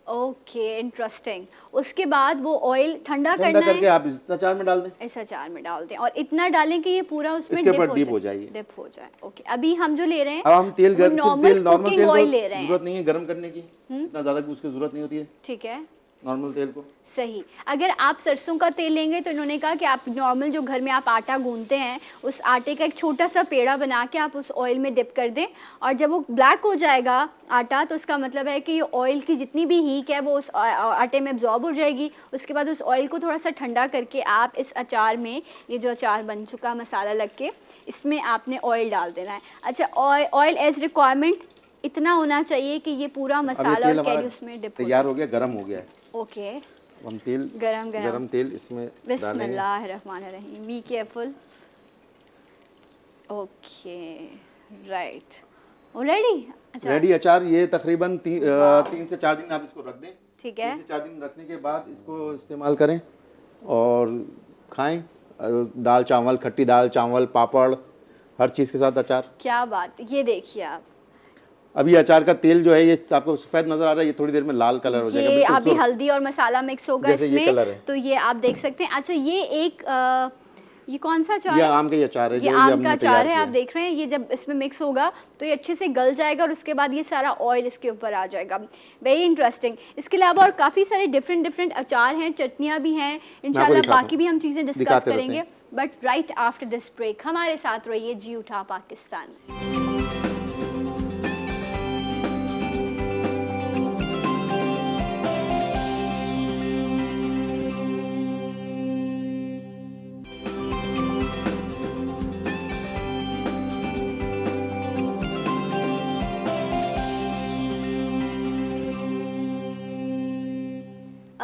Okay, interesting. उसके बाद वो ऑयल ठंडा ठंडा करना करके है, आप इस अचार में डाल दें। इस अचार में डाल दें और इतना डालें कि ये पूरा उसमें इसके ऊपर डिप हो जाएगी। डिप हो जाए। ओके, अभी हम जो ले रहे हैं अब हम तेल वो नॉर्मल नॉर्मल कुकिंग तेल ऑयल को ले रहे हैं। जरूरत नहीं है गर्म करने की, इतना ज़्यादा उसकी जरूरत नहीं होती है, ठीक है, नॉर्मल तेल को। सही। अगर आप सरसों का तेल लेंगे तो इन्होंने कहा कि आप नॉर्मल जो घर में आप आटा गूंथते हैं उस आटे का एक छोटा सा पेड़ा बना के आप उस ऑयल में डिप कर दें, और जब वो ब्लैक हो जाएगा आटा तो उसका मतलब है कि ये ऑयल की जितनी भी हीक है वो उस आटे में एब्जॉर्ब हो जाएगी। उसके बाद उस ऑयल को थोड़ा सा ठंडा करके आप इस अचार में, ये जो अचार बन चुका मसाला लग के, इसमें आपने ऑयल डाल देना है। अच्छा, ऑयल एज रिक्वायरमेंट इतना होना चाहिए कि ये पूरा अब ये मसाला तेल और कैरी हमारा उसमें डिप हो तैयार जाए। हो गया, गर्म हो गया है। ओके, हम तेल गरम तेल इसमें डालेंगे। बिस्मिल्लाहिर्रहमानिर्रहीम, be careful. Okay, right, ready. अच्छा, रेडी अचार। ये तकरीबन 3 से 4 दिन आप इसको रख दें। ठीक है, 3 से 4 दिन रखने के बाद इसको इस्तेमाल करें और खाएं। दाल चावल, खट्टी दाल चावल, पापड़, हर चीज़ के साथ अचार। क्या बात। ये देखिए आप, अभी अचार का तेल जो है ये आपको सफ़ेद नज़र आ रहा है, ये थोड़ी देर में लाल कलर हो जाएगा। ये बिल्कुल अभी सुर्ख। हल्दी और मसाला मिक्स होगा जैसे ये कलर इसमें, है। तो ये आप देख सकते हैं। अच्छा, ये एक ये कौन सा अचार ये है? आम का ही अचार है, ये जो आम हमने का तैयार अचार है, किया आप देख रहे हैं। ये जब इसमें मिक्स होगा तो ये अच्छे से गल जाएगा और उसके बाद ये सारा ऑयल इसके ऊपर आ जाएगा। Very interesting. इसके अलावा और काफ़ी सारे डिफरेंट अचार हैं, चटनियाँ भी हैं, इंशाल्लाह दिखाता बाकी भी हम चीज़ें डिस्कस दिखाते रहते करेंगे। But right after this break हमारे साथ रहिए जी उठा Pakistan.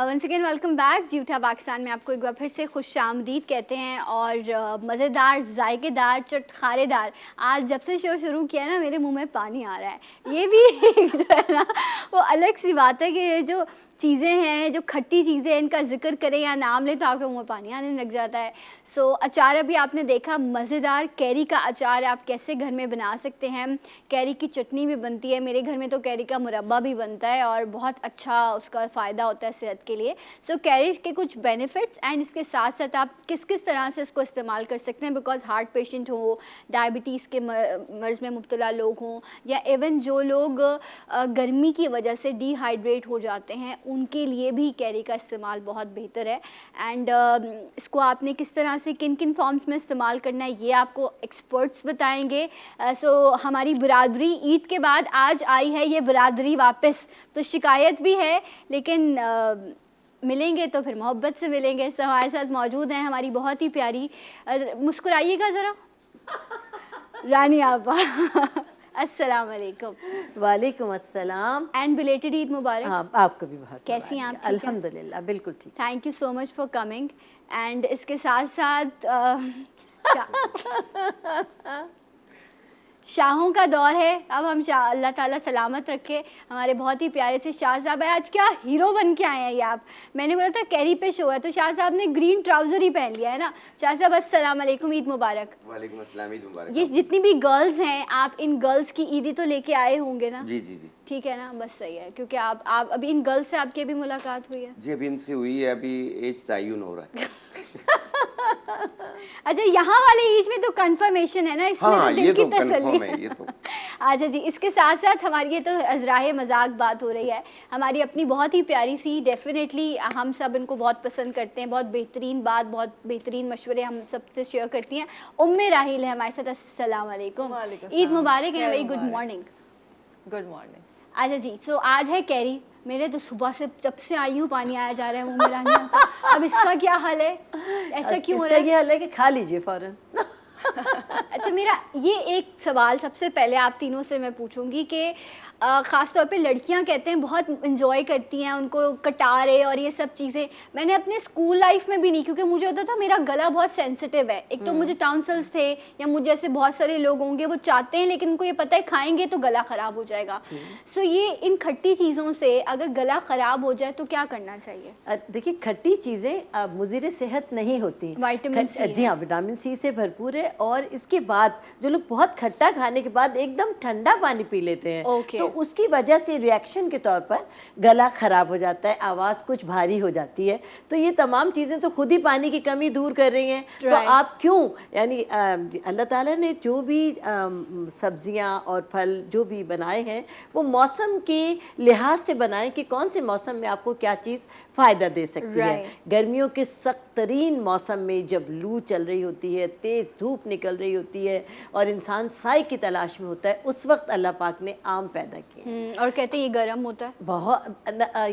Once again welcome back. जी उठा पाकिस्तान में आपको एक बार फिर से खुश आमदीद कहते हैं। और मज़ेदार, जायकेदार, चटखारेदार, आज जब से शो शुरू किया ना मेरे मुंह में पानी आ रहा है। ये भी एक जो है ना वो अलग सी बात है कि ये जो चीज़ें हैं, जो खट्टी चीज़ें हैं, इनका जिक्र करें या नाम लें तो आपके मुँह में पानी आने लग जाता है। सो अचार अभी आपने देखा, मज़ेदार कैरी का अचार आप कैसे घर में बना सकते हैं। कैरी की चटनी भी बनती है, मेरे घर में तो कैरी का मुरब्बा भी बनता है और बहुत अच्छा उसका फ़ायदा होता है सेहत के के लिए। सो कैरी के कुछ बेनिफिट्स एंड इसके साथ साथ आप किस किस तरह से इसको इस्तेमाल कर सकते हैं, बिकॉज हार्ट पेशेंट हो, डायबिटीज़ के मर्ज़ में मुब्तला लोग हों, या इवन जो लोग गर्मी की वजह से डिहाइड्रेट हो जाते हैं, उनके लिए भी कैरी का इस्तेमाल बहुत बेहतर है। एंड इसको आपने किस तरह से किन किन फॉर्म्स में इस्तेमाल करना है ये आपको एक्सपर्ट्स बताएंगे। सो हमारी बिरादरी ईद के बाद आज आई है ये बिरादरी वापस, तो शिकायत भी है लेकिन मिलेंगे तो फिर मोहब्बत से मिलेंगे। सो हमारे साथ मौजूद हैं हमारी बहुत ही प्यारी, मुस्कुराइएगा ज़रा, रानी आपा। अस्सलाम वालेकुम। वालेकुम अस्सलाम एंड बिलेटेड ईद मुबारक। हाँ, आपको भी बहुत कैसी हैं आप? ठीक हैं? अल्हम्दुलिल्लाह बिल्कुल ठीक। Thank you so much for coming. And इसके साथ साथ शाहों का दौर है, अब हम शाह अल्लाह ताला सलामत रखे। हमारे बहुत ही प्यारे से शाह साहब है, आज क्या हीरो बन के आए हैं ये आप। मैंने बोला था कैरी पे शो है तो शाह साहब ने ग्रीन ट्राउज़र ही पहन लिया है ना। शाह साहब अस्सलाम वालेकुम, ईद मुबारक। वालेकुम अस्सलाम, ईद मुबारक। ये जितनी भी गर्ल्स हैं, आप इन गर्ल्स की ईदी तो लेके आए होंगे ना? जी जी जी ठीक है ना, बस सही है, क्योंकि आप अभी इन गर्ल्स से आपकी अभी मुलाकात हुई है? जी, अभी इनसे हुई है, अभी एज तयन हो रहा है। अच्छा, यहाँ वाले एज में तो कंफर्मेशन है ना, इसमें हाँ, तो दिल ये की तो तसल्ली कंफर्म है, ये तो। अच्छा जी, इसके साथ साथ हमारी ये तो अजराहे मजाक बात हो रही है, हमारी अपनी बहुत ही प्यारी सी, डेफिनेटली हम सब इनको बहुत पसंद करते हैं, बहुत बेहतरीन बात, बहुत बेहतरीन मशवरे हम सबसे शेयर करती हैं। उम्मे राहिल है हमारे साथ। अस्सलाम वालेकुम, ईद मुबारक and very good morning. Good morning. अच्छा जी, सो आज है कैरी। मेरे तो सुबह से जब से आई हूँ पानी आया जा रहा है मुँह में रानी आता। अब इसका क्या हाल है, ऐसा क्यों हो रहा है? ये हाल है कि खा लीजिए फौरन। अच्छा, मेरा ये एक सवाल सबसे पहले आप तीनों से मैं पूछूंगी कि ख़ास तौर पे लड़कियां कहते हैं बहुत इंजॉय करती हैं उनको कटारे और ये सब चीज़ें। मैंने अपने स्कूल लाइफ में भी नहीं, क्योंकि मुझे होता था मेरा गला बहुत सेंसिटिव है। एक तो मुझे टाउनसल्स थे, या मुझे ऐसे बहुत सारे लोग होंगे वो चाहते हैं लेकिन उनको ये पता है खाएंगे तो गला ख़राब हो जाएगा। सो ये इन खट्टी चीज़ों से अगर गला ख़राब हो जाए तो क्या करना चाहिए? देखिए, खट्टी चीज़ें मुज़िर सेहत नहीं होती। विटामिन सी, जी हाँ, विटामिन सी से भरपूर है। और इसके बाद जो लोग बहुत खट्टा खाने के बाद एकदम ठंडा पानी पी लेते हैं, तो उसकी वजह से रिएक्शन के तौर पर गला ख़राब हो जाता है, आवाज़ कुछ भारी हो जाती है। तो ये तमाम चीज़ें तो खुद ही पानी की कमी दूर कर रही हैं। तो आप क्यों, यानी अल्लाह ताला ने जो भी सब्जियां और फल जो भी बनाए हैं वो मौसम के लिहाज से बनाए कि कौन से मौसम में आपको क्या चीज़ फ़ायदा दे सकती है। गर्मियों के सख्त तरीन मौसम में जब लू चल रही होती है, तेज़ धूप निकल रही होती है और इंसान साए की तलाश में होता है, उस वक्त अल्लाह पाक ने आम पैदा किए। और कहते हैं ये गर्म होता है बहुत,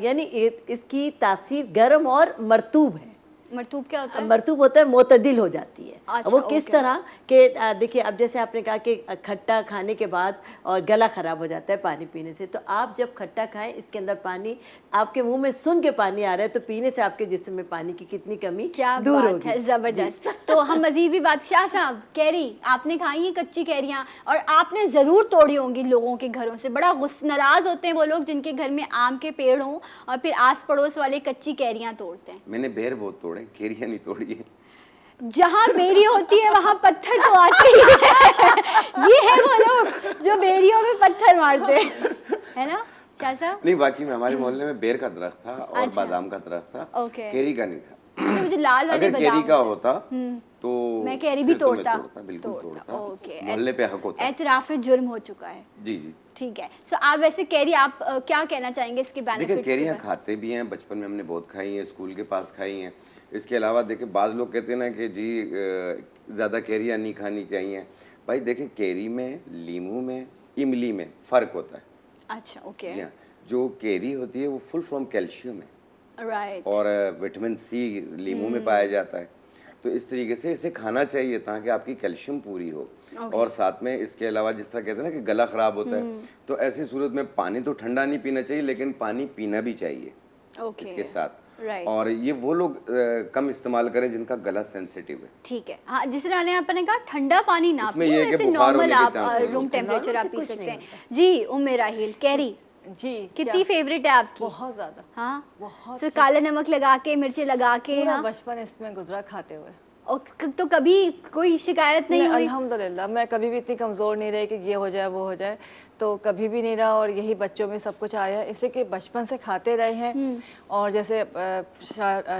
यानी इसकी तासीर गर्म और मरतूब है। मरतूब क्या होता है? मरतूब होता है मोतदिल हो जाती है। अच्छा, वो किस तरह के, देखिए अब जैसे आपने कहा कि खट्टा खाने के बाद और गला ख़राब हो जाता है पानी पीने से, तो आप जब खट्टा खाएं इसके अंदर पानी आपके मुंह में सुन के पानी आ रहा है, तो पीने से आपके जिस्म में पानी की कितनी कमी क्या दूर बात होगी। है, ज़बरदस्त। तो हम मज़ीद भी बात, शाह साहब कैरी आपने खाई है कच्ची कैरियाँ, और आपने ज़रूर तोड़ी होंगी लोगों के घरों से। बड़ा नाराज़ होते हैं वो लोग जिनके घर में आम के पेड़ हों और फिर आस पड़ोस वाले कच्ची कैरियाँ तोड़ते हैं। मैंने बेर बहुत तोड़े, कैरियाँ नहीं तोड़ी है। जहाँ बेरी होती है वहाँ पत्थर तो आते ही है। ये है वो लोग जो बेरियों में पत्थर मारते हैं, है ना शाह साहब? नहीं, वाकई में हमारे मोहल्ले में बेर का दरख्त था और अच्छा। बादाम का दरख्त था, ओके। कैरी का नहीं था। अच्छा, मुझे लाल वाले अगर बादाम कैरी का होता तो मैं कैरी भी फिर तो मैं तोड़ता। बिल्कुल तोड़ता। ओके, मोहल्ले पे हक होता। एतराफ़ जुर्म हो चुका है। जी जी। ठीक है। सो आप वैसे कैरी आप क्या कहना चाहेंगे इसके देखिए, बेनिफिट्स? कैरियाँ खाते भी हैं, बचपन में हमने बहुत खाई हैं, स्कूल के पास खाई हैं। इसके अलावा देखिए, बाज़ लोग कहते हैं ना कि जी ज़्यादा कैरियाँ नहीं खानी चाहिए। भाई देखिए, कैरी में, लीमू में, इमली में फ़र्क होता है। अच्छा, ओके, जी हाँ, जो कैरी होती है वो फुल फ्रॉम कैल्शियम है, राइट, और विटामिन सी लीमू में पाया जाता है। तो इस तरीके से इसे खाना चाहिए ताकि आपकी कैल्शियम पूरी हो। और साथ में इसके अलावा जिस तरह कहते हैं ना कि गला ख़राब होता है, तो ऐसी सूरत में पानी तो ठंडा नहीं पीना चाहिए, लेकिन पानी पीना भी चाहिए इसके साथ। राइट। और ये वो लोग कम इस्तेमाल करें जिनका गला सेंसिटिव है। ठीक है। हाँ, जिस राने आपने कहा ठंडा पानी ना उसमें पिए, ये है कि ऐसे बुखार नॉर्मल होने के आप chances रूम होते हैं। टेम्परेचर आप नॉर्मल पी से कुछ सकते नहीं हैं। जी उम्मे राहिल, कैरी जी कितनी फेवरेट है आपकी? बहुत ज्यादा, हाँ, बहुत। सो काला नमक लगा के, मिर्ची लगा के, पूरा हाँ, बचपन इसमें गुजरा खाते हुए। और तो कभी कोई शिकायत नहीं हुई? अल्हम्दुलिल्लाह मैं कभी भी इतनी कमज़ोर नहीं रही कि ये हो जाए वो हो जाए, तो कभी भी नहीं रहा। और यही बच्चों में सब कुछ आया इससे कि बचपन से खाते रहे हैं। और जैसे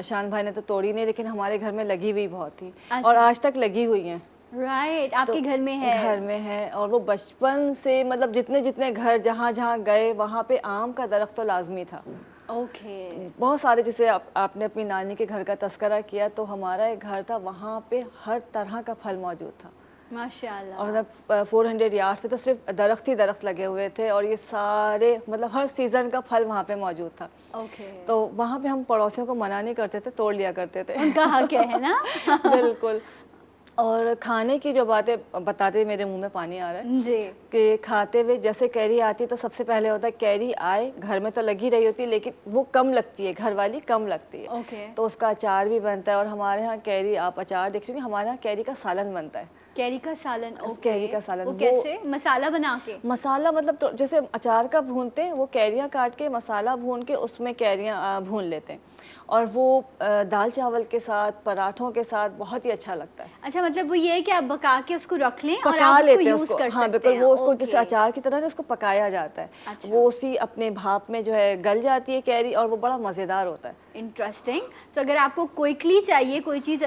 शान भाई ने तो तोड़ी नहीं, लेकिन हमारे घर में लगी हुई बहुत थी और आज तक लगी हुई हैं। राइट, आपके घर में है? घर में है। और वो बचपन से मतलब जितने जितने घर जहाँ जहाँ गए वहाँ पे आम का दरख्त तो लाजमी था। ओके। बहुत सारे, जैसे आपने अपनी नानी के घर का तस्करा किया, तो हमारा एक घर था वहाँ पे हर तरह का फल मौजूद था माशाल्लाह। और मतलब 400 यार्ड्स पे तो सिर्फ दरख्त ही दरख्त लगे हुए थे और ये सारे मतलब हर सीज़न का फल वहाँ पे मौजूद था। ओके। तो वहाँ पे हम पड़ोसियों को मना नहीं करते थे, तोड़ लिया करते थे। उनका हक है ना? बिल्कुल। और खाने की जो बातें बताते मेरे मुंह में पानी आ रहा है जी। कि खाते हुए जैसे कैरी आती है तो सबसे पहले होता है कैरी आए, घर में तो लगी रही होती है लेकिन वो कम लगती है, घर वाली कम लगती है। ओके। तो उसका अचार भी बनता है। और हमारे यहाँ कैरी, आप अचार देख रहे हो, हमारे यहाँ कैरी का सालन बनता है। कैरी का सालन? ओके। कैरी का सालन वो कैसे? मसाला बना के? मसाला मतलब तो जैसे अचार का भूनते हैं, वो कैरियाँ काट के मसाला भून के उसमें कैरियाँ भून लेते हैं और वो दाल चावल के साथ, पराठों के साथ बहुत ही अच्छा लगता है। अच्छा, मतलब वो ये है कि आप पका के उसको रख लें और पका आप उसको लेते हैं यूज उसको। कर हाँ सकते बिल्कुल, हैं। वो उसको ओके। किसी अचार की तरह ना उसको पकाया जाता है। अच्छा। वो उसी अपने भाप में जो है गल जाती है कैरी और वो बड़ा मज़ेदार होता है। इंटरेस्टिंग। तो अगर आपको क्विकली चाहिए कोई चीज़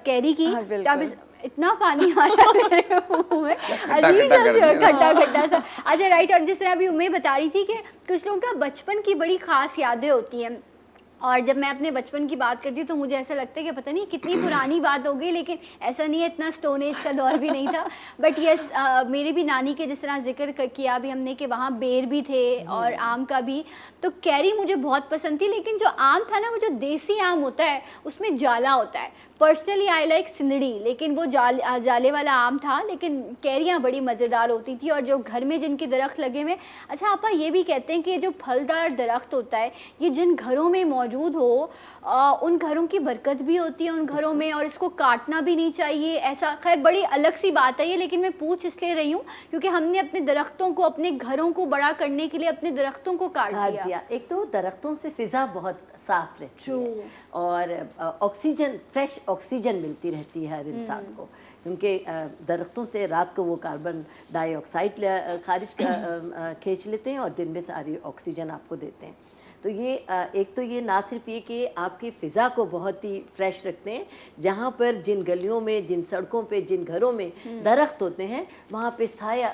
कैरी की, हाँ, तो आप इतना पानी आ रहा है मेरे मुंह में, अजीब सा खट्टा खट्टा सा। अच्छा राइट। और जिस तरह अभी उम्मीद बता रही थी कि कुछ लोगों का बचपन की बड़ी खास यादें होती हैं, और जब मैं अपने बचपन की बात करती हूँ तो मुझे ऐसा लगता है कि पता नहीं कितनी पुरानी बात हो गई, लेकिन ऐसा नहीं है, इतना स्टोन एज का दौर भी नहीं था। बट यस, मेरे भी नानी के जिस तरह जिक्र किया भी हमने कि वहाँ बेर भी थे और आम का भी, तो कैरी मुझे बहुत पसंद थी। लेकिन जो आम था ना, वो जो देसी आम होता है उसमें जाला होता है। पर्सनली आई लाइक सिंदड़ी, लेकिन वो जाले वाला आम था, लेकिन कैरियाँ बड़ी मज़ेदार होती थी। और जो घर में जिनके दरख्त लगे हुए, अच्छा आपा ये भी कहते हैं कि ये जो फलदार दरख्त होता है, ये जिन घरों में मौजूद हो उन घरों की बरकत भी होती है उन घरों में, और इसको काटना भी नहीं चाहिए। ऐसा खैर बड़ी अलग सी बात है ये, लेकिन मैं पूछ इसलिए रही हूँ क्योंकि हमने अपने दरख्तों को, अपने घरों को बड़ा करने के लिए अपने दरख्तों को काट दिया। एक तो दरख्तों से फिजा बहुत साफ रहती है और ऑक्सीजन, फ्रेश ऑक्सीजन मिलती रहती है हर इंसान को, क्योंकि दरख्तों से रात को वो कार्बन डाइऑक्साइड खींच लेते हैं और दिन में सारी ऑक्सीजन आपको देते हैं। तो ये एक तो ये ना सिर्फ ये कि आपकी फ़िज़ा को बहुत ही फ्रेश रखते हैं, जहाँ पर जिन गलियों में, जिन सड़कों पे, जिन घरों में दरख्त होते हैं वहाँ पे साया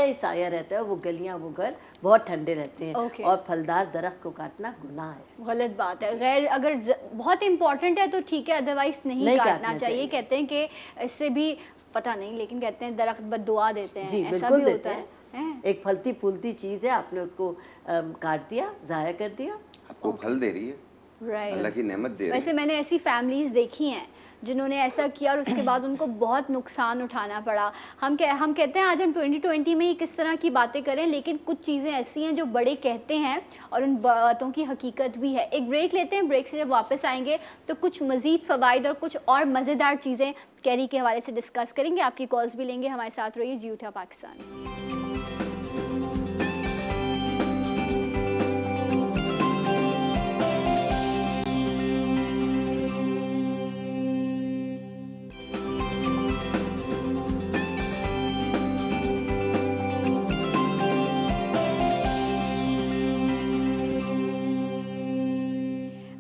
ही साया रहता है, वो गलियाँ, वो घर बहुत ठंडे रहते हैं। और फलदार दरख्त को काटना गुनाह है, गलत बात है। गैर अगर बहुत इम्पोर्टेंट है तो ठीक है, अदरवाइज नहीं काटना चाहिए। कहते हैं कि इससे भी पता नहीं, लेकिन कहते हैं दरख्त बद्दुआ देते हैं। जी, ऐसा भी होता है। एक फलती फूलती चीज़ है, आपने उसको काट दिया, ज़ाया कर दिया, आपको फल दे रही है, राइट, अल्लाह की नेमत दे रही है। वैसे मैंने ऐसी फैमिलीज देखी हैं जिन्होंने ऐसा किया और उसके बाद उनको बहुत नुकसान उठाना पड़ा। हम कहते हैं आज हम 2020 में ही किस तरह की बातें करें, लेकिन कुछ चीज़ें ऐसी हैं जो बड़े कहते हैं और उन बातों की हकीकत भी है। एक ब्रेक लेते हैं, ब्रेक से जब वापस आएंगे तो कुछ मज़ीद फ़वाइद और कुछ और मज़ेदार चीज़ें कैरी के हवाले से डिस्कस करेंगे। आपकी कॉल्स भी लेंगे, हमारे साथ रहिए। जी उठा Pakistan.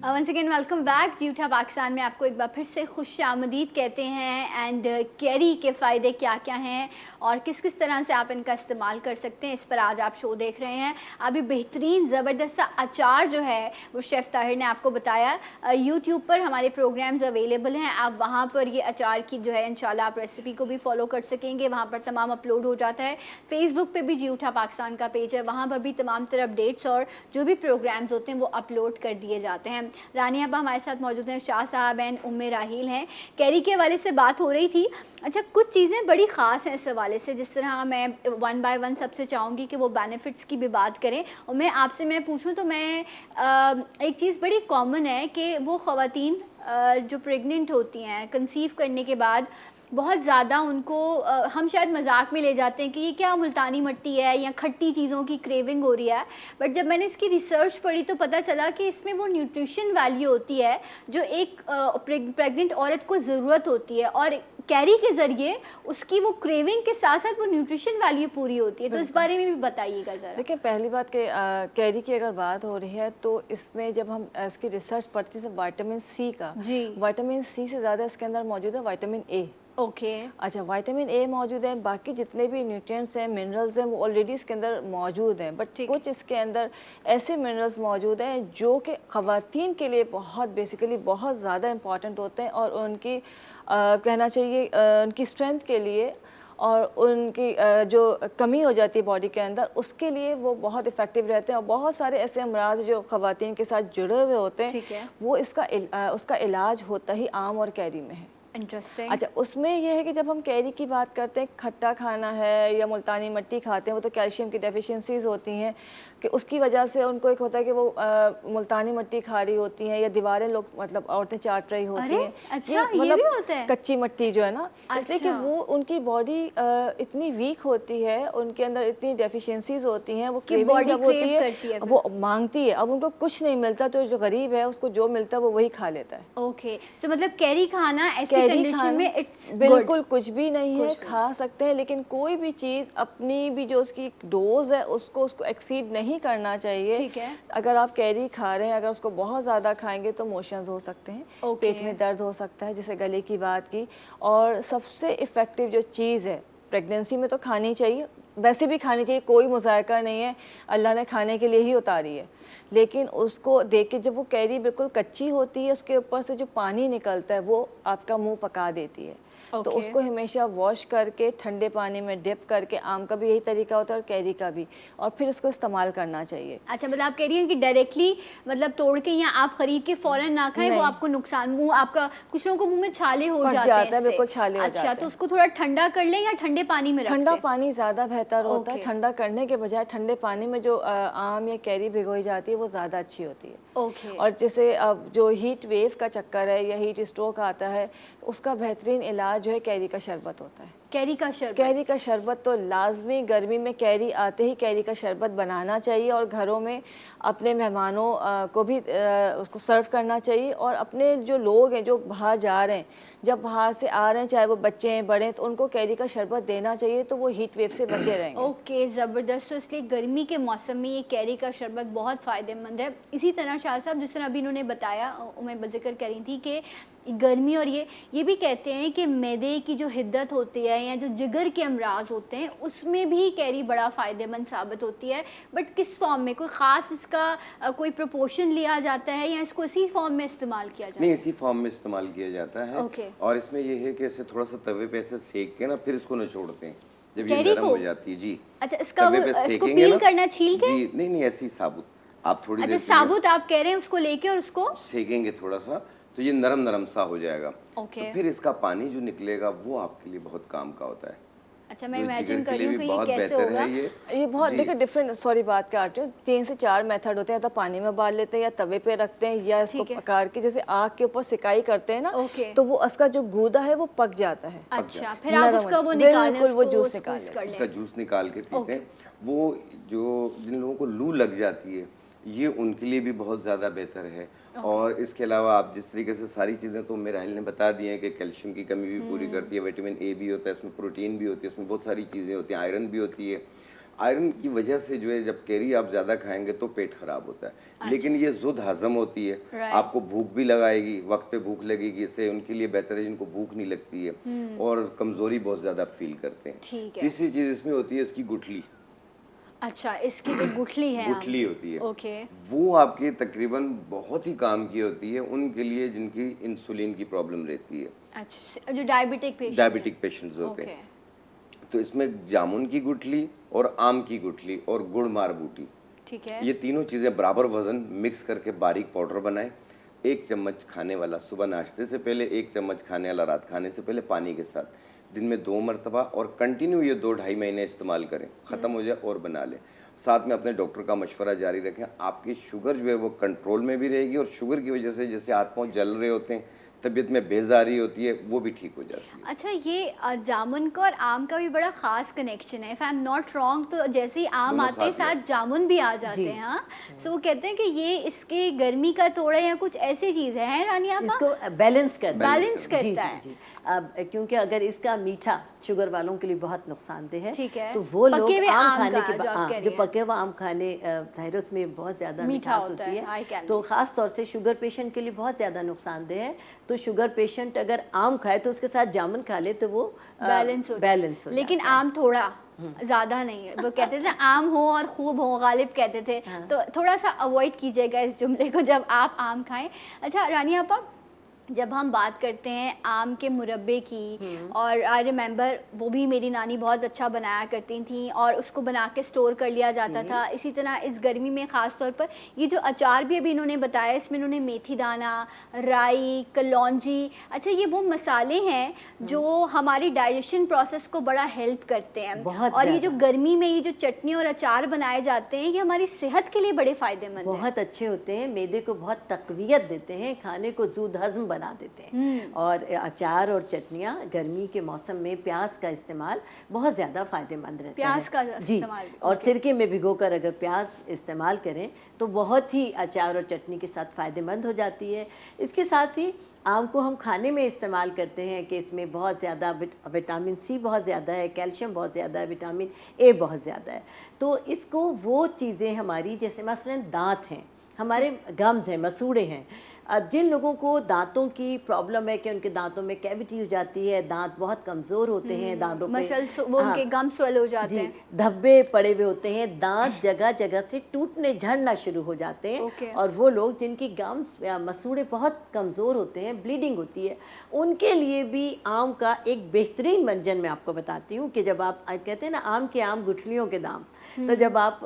Once again welcome back. जी उठा पाकिस्तान में आपको एक बार फिर से खुश आमदीद कहते हैं। एंड कैरी के फ़ायदे क्या क्या हैं और किस किस तरह से आप इनका इस्तेमाल कर सकते हैं, इस पर आज आप शो देख रहे हैं। अभी बेहतरीन ज़बरदस्त सा अचार जो है वो शेफ़ ताहिर ने आपको बताया। यूट्यूब पर हमारे प्रोग्राम्स अवेलेबल हैं, आप वहाँ पर ये अचार की जो है इंशाल्लाह आप रेसिपी को भी फॉलो कर सकेंगे, वहाँ पर तमाम अपलोड हो जाता है। फेसबुक पे भी जी उठा पाकिस्तान का पेज है, वहाँ पर भी तमाम तरह अपडेट्स और जो भी प्रोग्राम्स होते हैं वो अपलोड कर दिए जाते हैं। रानिया अब्बा हमारे साथ मौजूद हैं, शाह साहब हैं, उम्मे राहील हैं। कैरी के हवाले से बात हो रही थी। अच्छा, कुछ चीज़ें बड़ी ख़ास हैं इस हवाले से, जिस तरह मैं वन बाय वन सबसे चाहूँगी कि वो बेनिफिट्स की भी बात करें। और मैं आपसे मैं पूछूं तो मैं एक चीज़ बड़ी कॉमन है कि वो ख़वातीन जो प्रेग्नेंट होती हैं, कंसीव करने के बाद बहुत ज़्यादा उनको हम शायद मजाक में ले जाते हैं कि ये क्या मुल्तानी मिट्टी है या खट्टी चीज़ों की क्रेविंग हो रही है, बट जब मैंने इसकी रिसर्च पढ़ी तो पता चला कि इसमें वो न्यूट्रिशन वैल्यू होती है जो एक प्रेग्नेंट औरत को ज़रूरत होती है, और कैरी के ज़रिए उसकी वो क्रेविंग के साथ साथ वो न्यूट्रिशन वैल्यू पूरी होती है। तो इस बारे में भी बताइएगा ज़रा। देखिए, पहली बात कि कैरी की अगर बात हो रही है तो इसमें जब हम इसकी रिसर्च पढ़ते हैं विटामिन सी का, जी, विटामिन सी से ज़्यादा इसके अंदर मौजूद है विटामिन ए। ओके, अच्छा, विटामिन ए मौजूद है, बाकी जितने भी न्यूट्रिएंट्स हैं, मिनरल्स हैं, वो ऑलरेडी इसके अंदर मौजूद हैं, बट कुछ इसके अंदर ऐसे मिनरल्स मौजूद हैं जो कि ख़वातीन के लिए बहुत बेसिकली बहुत ज़्यादा इंपॉर्टेंट होते हैं, और उनकी कहना चाहिए उनकी स्ट्रेंथ के लिए और उनकी जो कमी हो जाती है बॉडी के अंदर, उसके लिए वो बहुत इफ़ेक्टिव रहते हैं। और बहुत सारे ऐसे अमराज जो ख़वातीन के साथ जुड़े हुए होते हैं, वो उसका इलाज होता ही आम और कैरी में है। इंटरेस्टिंग। अच्छा, उसमें यह है कि जब हम कैरी की बात करते हैं, खट्टा खाना है या मुल्तानी मिट्टी खाते हैं, वो तो कैल्शियम की डेफिशिएंसीज होती हैं कि उसकी वजह से उनको एक होता है कि वो मुल्तानी मिट्टी खा रही होती हैं या दीवारें लोग मतलब औरतें चाट रही होती हैं। अच्छा, ये भी होता है? कच्ची मिट्टी जो है ना, इसलिए कि वो उनकी बॉडी इतनी वीक होती है, उनके अंदर इतनी डेफिशिएंसीज होती हैं, वो क्रेविंग जब होती है वो मांगती है, अब उनको कुछ नहीं मिलता तो जो गरीब है उसको जो मिलता है वो वही खा लेता है। ओके, सो मतलब कैरी खाना ऐसी कंडीशन में इट्स बिल्कुल कुछ भी नहीं है, खा सकते हैं, लेकिन कोई भी चीज़ अपनी भी जो उसकी डोज है उसको एक्सीड नहीं करना चाहिए। ठीक है। अगर आप कैरी खा रहे हैं, अगर उसको बहुत ज़्यादा खाएंगे तो मोशंस हो सकते हैं, पेट में दर्द हो सकता है, जैसे गले की बात की। और सबसे इफ़ेक्टिव जो चीज़ है प्रेगनेंसी में तो खानी चाहिए, वैसे भी खानी चाहिए, कोई मुज़ायका नहीं है, अल्लाह ने खाने के लिए ही उतारी है, लेकिन उसको देख के जब वो कैरी बिल्कुल कच्ची होती है, उसके ऊपर से जो पानी निकलता है वो आपका मुंह पका देती है। तो उसको हमेशा वॉश करके ठंडे पानी में डिप करके, आम का भी यही तरीका होता है और कैरी का भी, और फिर उसको इस्तेमाल करना चाहिए। अच्छा, मतलब आप कह रही हैं कि डायरेक्टली मतलब तोड़ के या आप खरीद के फौरन ना खाएं, वो आपको नुकसान, मुंह आपका, कुछ लोगों को मुंह में छाले हो जाते हैं, बिल्कुल छाले हो जाते हैं। अच्छा, तो उसको थोड़ा ठंडा कर लें या ठंडे पानी में रख दें? ठंडा पानी ज़्यादा बेहतर होता है, ठंडा करने के बजाय ठंडे पानी में जो आम या कैरी भिगोई जाती है वो ज़्यादा अच्छी होती है। ओके। और जैसे अब जो हीट वेव का चक्कर है या हीट स्ट्रोक आता है, उसका बेहतरीन इलाज जो है कैरी का शरबत होता है। कैरी का शरबत? कैरी का शरबत तो लाजमी, गर्मी में कैरी आते ही कैरी का शरबत बनाना चाहिए और घरों में अपने मेहमानों को भी उसको सर्व करना चाहिए। और अपने जो लोग हैं जो बाहर जा रहे हैं, जब बाहर से आ रहे हैं, चाहे वो बच्चे हैं बड़े हैं, तो उनको कैरी का शरबत देना चाहिए, तो वो हीट वेव से बचे रहेंगे। ओके, ज़बरदस्त। तो इसलिए गर्मी के मौसम में ये कैरी का शरबत बहुत फ़ायदेमंद है। इसी तरह शाह साहब, जिस तरह अभी इन्होंने बताया, मैं जिक्र कर रही थी कि गर्मी, और ये भी कहते हैं कि मैदे की जो हिद्दत होती है या जो जिगर के अमराज होते हैं, उसमें भी कैरी बड़ा फ़ायदेमंद साबित होती है। बट किस फॉर्म में, कोई ख़ास इसका कोई प्रोपोर्शन लिया जाता है या इसको इसी फॉर्म में इस्तेमाल किया जाता है? नहीं, इसी फॉर्म में इस्तेमाल किया जाता है। ओके। और इसमें ये है कि इसे थोड़ा सा तवे पे ऐसे सेक के ना, फिर इसको निचोड़ते हैं जब ये नरम हो जाती है। जी। अच्छा, इसको पील करना, छील के? जी, नहीं, ऐसी साबुत आप थोड़ी देर साबुत आप कह रहे हैं, उसको लेके और उसको सेकेंगे थोड़ा सा, तो ये नरम नरम सा हो जाएगा। ओके। तो फिर इसका पानी जो निकलेगा वो आपके लिए बहुत काम का होता है। अच्छा, मैं इमेजिन कर रही हूँ कि ये कैसे होगा। ये बहुत देखिए डिफरेंट, सॉरी बात काट रही हूँ, 3 से 4 मेथड होते हैं, या तो पानी में उबाल लेते हैं या तवे पे रखते हैं या इसको पकाड़ के जैसे आग के ऊपर सिकाई करते हैं ना, तो वो उसका जो गूदा है वो पक जाता है। अच्छा, फिर आप उसका वो निकालें, वो जूस निकाल लें, उसका जूस निकाल के पीते हैं। वो जो जिन लोगों को लू लग जाती है, ये उनके लिए भी बहुत ज़्यादा बेहतर है। और इसके अलावा आप जिस तरीके से सारी चीज़ें तो मेरे अहल ने बता दी हैं कि कैल्शियम की कमी भी पूरी करती है, विटामिन ए भी होता है, इसमें प्रोटीन भी होती है, इसमें बहुत सारी चीज़ें होती हैं, आयरन भी होती है। आयरन की वजह से जो है, जब कैरी आप ज़्यादा खाएंगे तो पेट खराब होता है। अच्छा। लेकिन ये ज़ुद हज़म होती है, आपको भूख भी लगाएगी, वक्त पे भूख लगेगी, इससे उनके लिए बेहतर है जिनको भूख नहीं लगती है और कमज़ोरी बहुत ज़्यादा फील करते हैं। तीसरी चीज़ इसमें होती है इसकी गुठली। अच्छा, इसकी जो गुठली है, गुठली होती है, ओके, वो आपके तकरीबन बहुत ही काम की होती है उनके लिए जिनकी इंसुलिन की प्रॉब्लम रहती है। अच्छा, जो डायबिटिक पेशेंट्स होते हैं। तो इसमें जामुन की गुठली और आम की गुठली और गुड़ मार बूटी, ठीक है, ये तीनों चीज़ें बराबर वजन मिक्स करके बारीक पाउडर बनाएं। 1 चम्मच खाने वाला सुबह नाश्ते से पहले, 1 चम्मच खाने वाला रात खाने से पहले पानी के साथ, दिन में 2 मरतबा, और कंटिन्यू ये 2-2.5 महीने इस्तेमाल करें, ख़त्म हो जाए और बना लें। साथ में अपने डॉक्टर का मशवरा जारी रखें। आपकी शुगर जो है वो कंट्रोल में भी रहेगी और शुगर की वजह से जैसे हाथ पाँव जल रहे होते हैं, तबीयत में बेजारी होती है, वो भी ठीक हो जाती है। अच्छा, ये जामुन का और आम का भी बड़ा खास कनेक्शन है, if I am not wrong. तो जैसे ही आम दोनों आते हैं साथ साथ जामुन भी आ जाते हैं। हाँ, सो वो कहते हैं कि ये इसके गर्मी का तोड़ा या कुछ ऐसी चीज है रानी आपा, इसको बैलेंस करता है। बैलेंस करता है। जी। अब क्योंकि अगर इसका मीठा शुगर वालों के लिए बहुत नुकसानदेह है, ठीक है। तो वो लोग पके हुए आम आम खाने का के जो आप बाद कह रही जो हैं। पके हुआ आम खाने जाहिर है उसमें बहुत ज़्यादा मीठा मिठास होता होती है, high है, calories। तो ख़ास तौर से शुगर पेशेंट के लिए बहुत ज़्यादा नुकसानदेह है। तो शुगर पेशेंट अगर आम खाए तो उसके साथ जामुन खा ले तो वो बैलेंस हो बैलेंस हो लेकिन जाता है। आम थोड़ा ज्यादा नहीं है। वो कहते थे आम हो और खूब हो, गालिब कहते थे। तो थोड़ा सा अवॉइड कीजिएगा इस जुमले को जब आप आम खाएं। अच्छा रानी आपा, जब हम बात करते हैं आम के मुरब्बे की, और आई रिमेंबर वो भी मेरी नानी बहुत अच्छा बनाया करती थी और उसको बना के स्टोर कर लिया जाता था। इसी तरह इस गर्मी में ख़ास तौर पर ये जो अचार भी अभी इन्होंने बताया, इसमें इन्होंने मेथी दाना, राई, कलौंजी, अच्छा ये वो मसाले हैं जो हमारी डाइजेशन प्रोसेस को बड़ा हेल्प करते हैं। बहुत और ये जो ज़्यादा। गर्मी में ये जो चटनी और अचार बनाए जाते हैं, ये हमारी सेहत के लिए बड़े फ़ायदेमंद हैं। बहुत अच्छे होते हैं, मैदे को बहुत तकवियत देते हैं, खाने को ज़ूद हज़म बना देते हैं। और अचार और चटनियाँ गर्मी के मौसम में प्याज का इस्तेमाल बहुत ज़्यादा फ़ायदेमंद रहता है। प्याज का जी, इस्तेमाल भी, और ओके। सिरके में भिगोकर अगर प्याज इस्तेमाल करें तो बहुत ही अचार और चटनी के साथ फ़ायदेमंद हो जाती है। इसके साथ ही आम को हम खाने में इस्तेमाल करते हैं कि इसमें बहुत ज़्यादा विटामिन सी बहुत ज़्यादा है, कैल्शियम बहुत ज़्यादा है, विटामिन ए बहुत ज़्यादा है। तो इसको वो चीज़ें हमारी जैसे मसलन दांत हैं, हमारे गम्स हैं, मसूड़े हैं, जिन लोगों को दांतों की प्रॉब्लम है कि उनके दांतों में कैविटी हो जाती है, दांत बहुत कमज़ोर होते हैं, दांतों पे मसल्स वो उनके गम स्वेल हो जाते जी हैं। धब्बे पड़े हुए होते हैं, दांत जगह जगह से टूटने झड़ना शुरू हो जाते हैं। ओके। और वो लोग जिनकी गम्स या मसूड़े बहुत कमज़ोर होते हैं, ब्लीडिंग होती है, उनके लिए भी आम का एक बेहतरीन व्यंजन मैं आपको बताती हूँ कि जब आप कहते हैं ना आम के आम गुठलियों के दाम, तो जब आप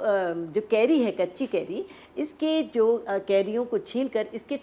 जो कैरी है, कच्ची कैरी, इसके जो कैरियों को छील कर इसके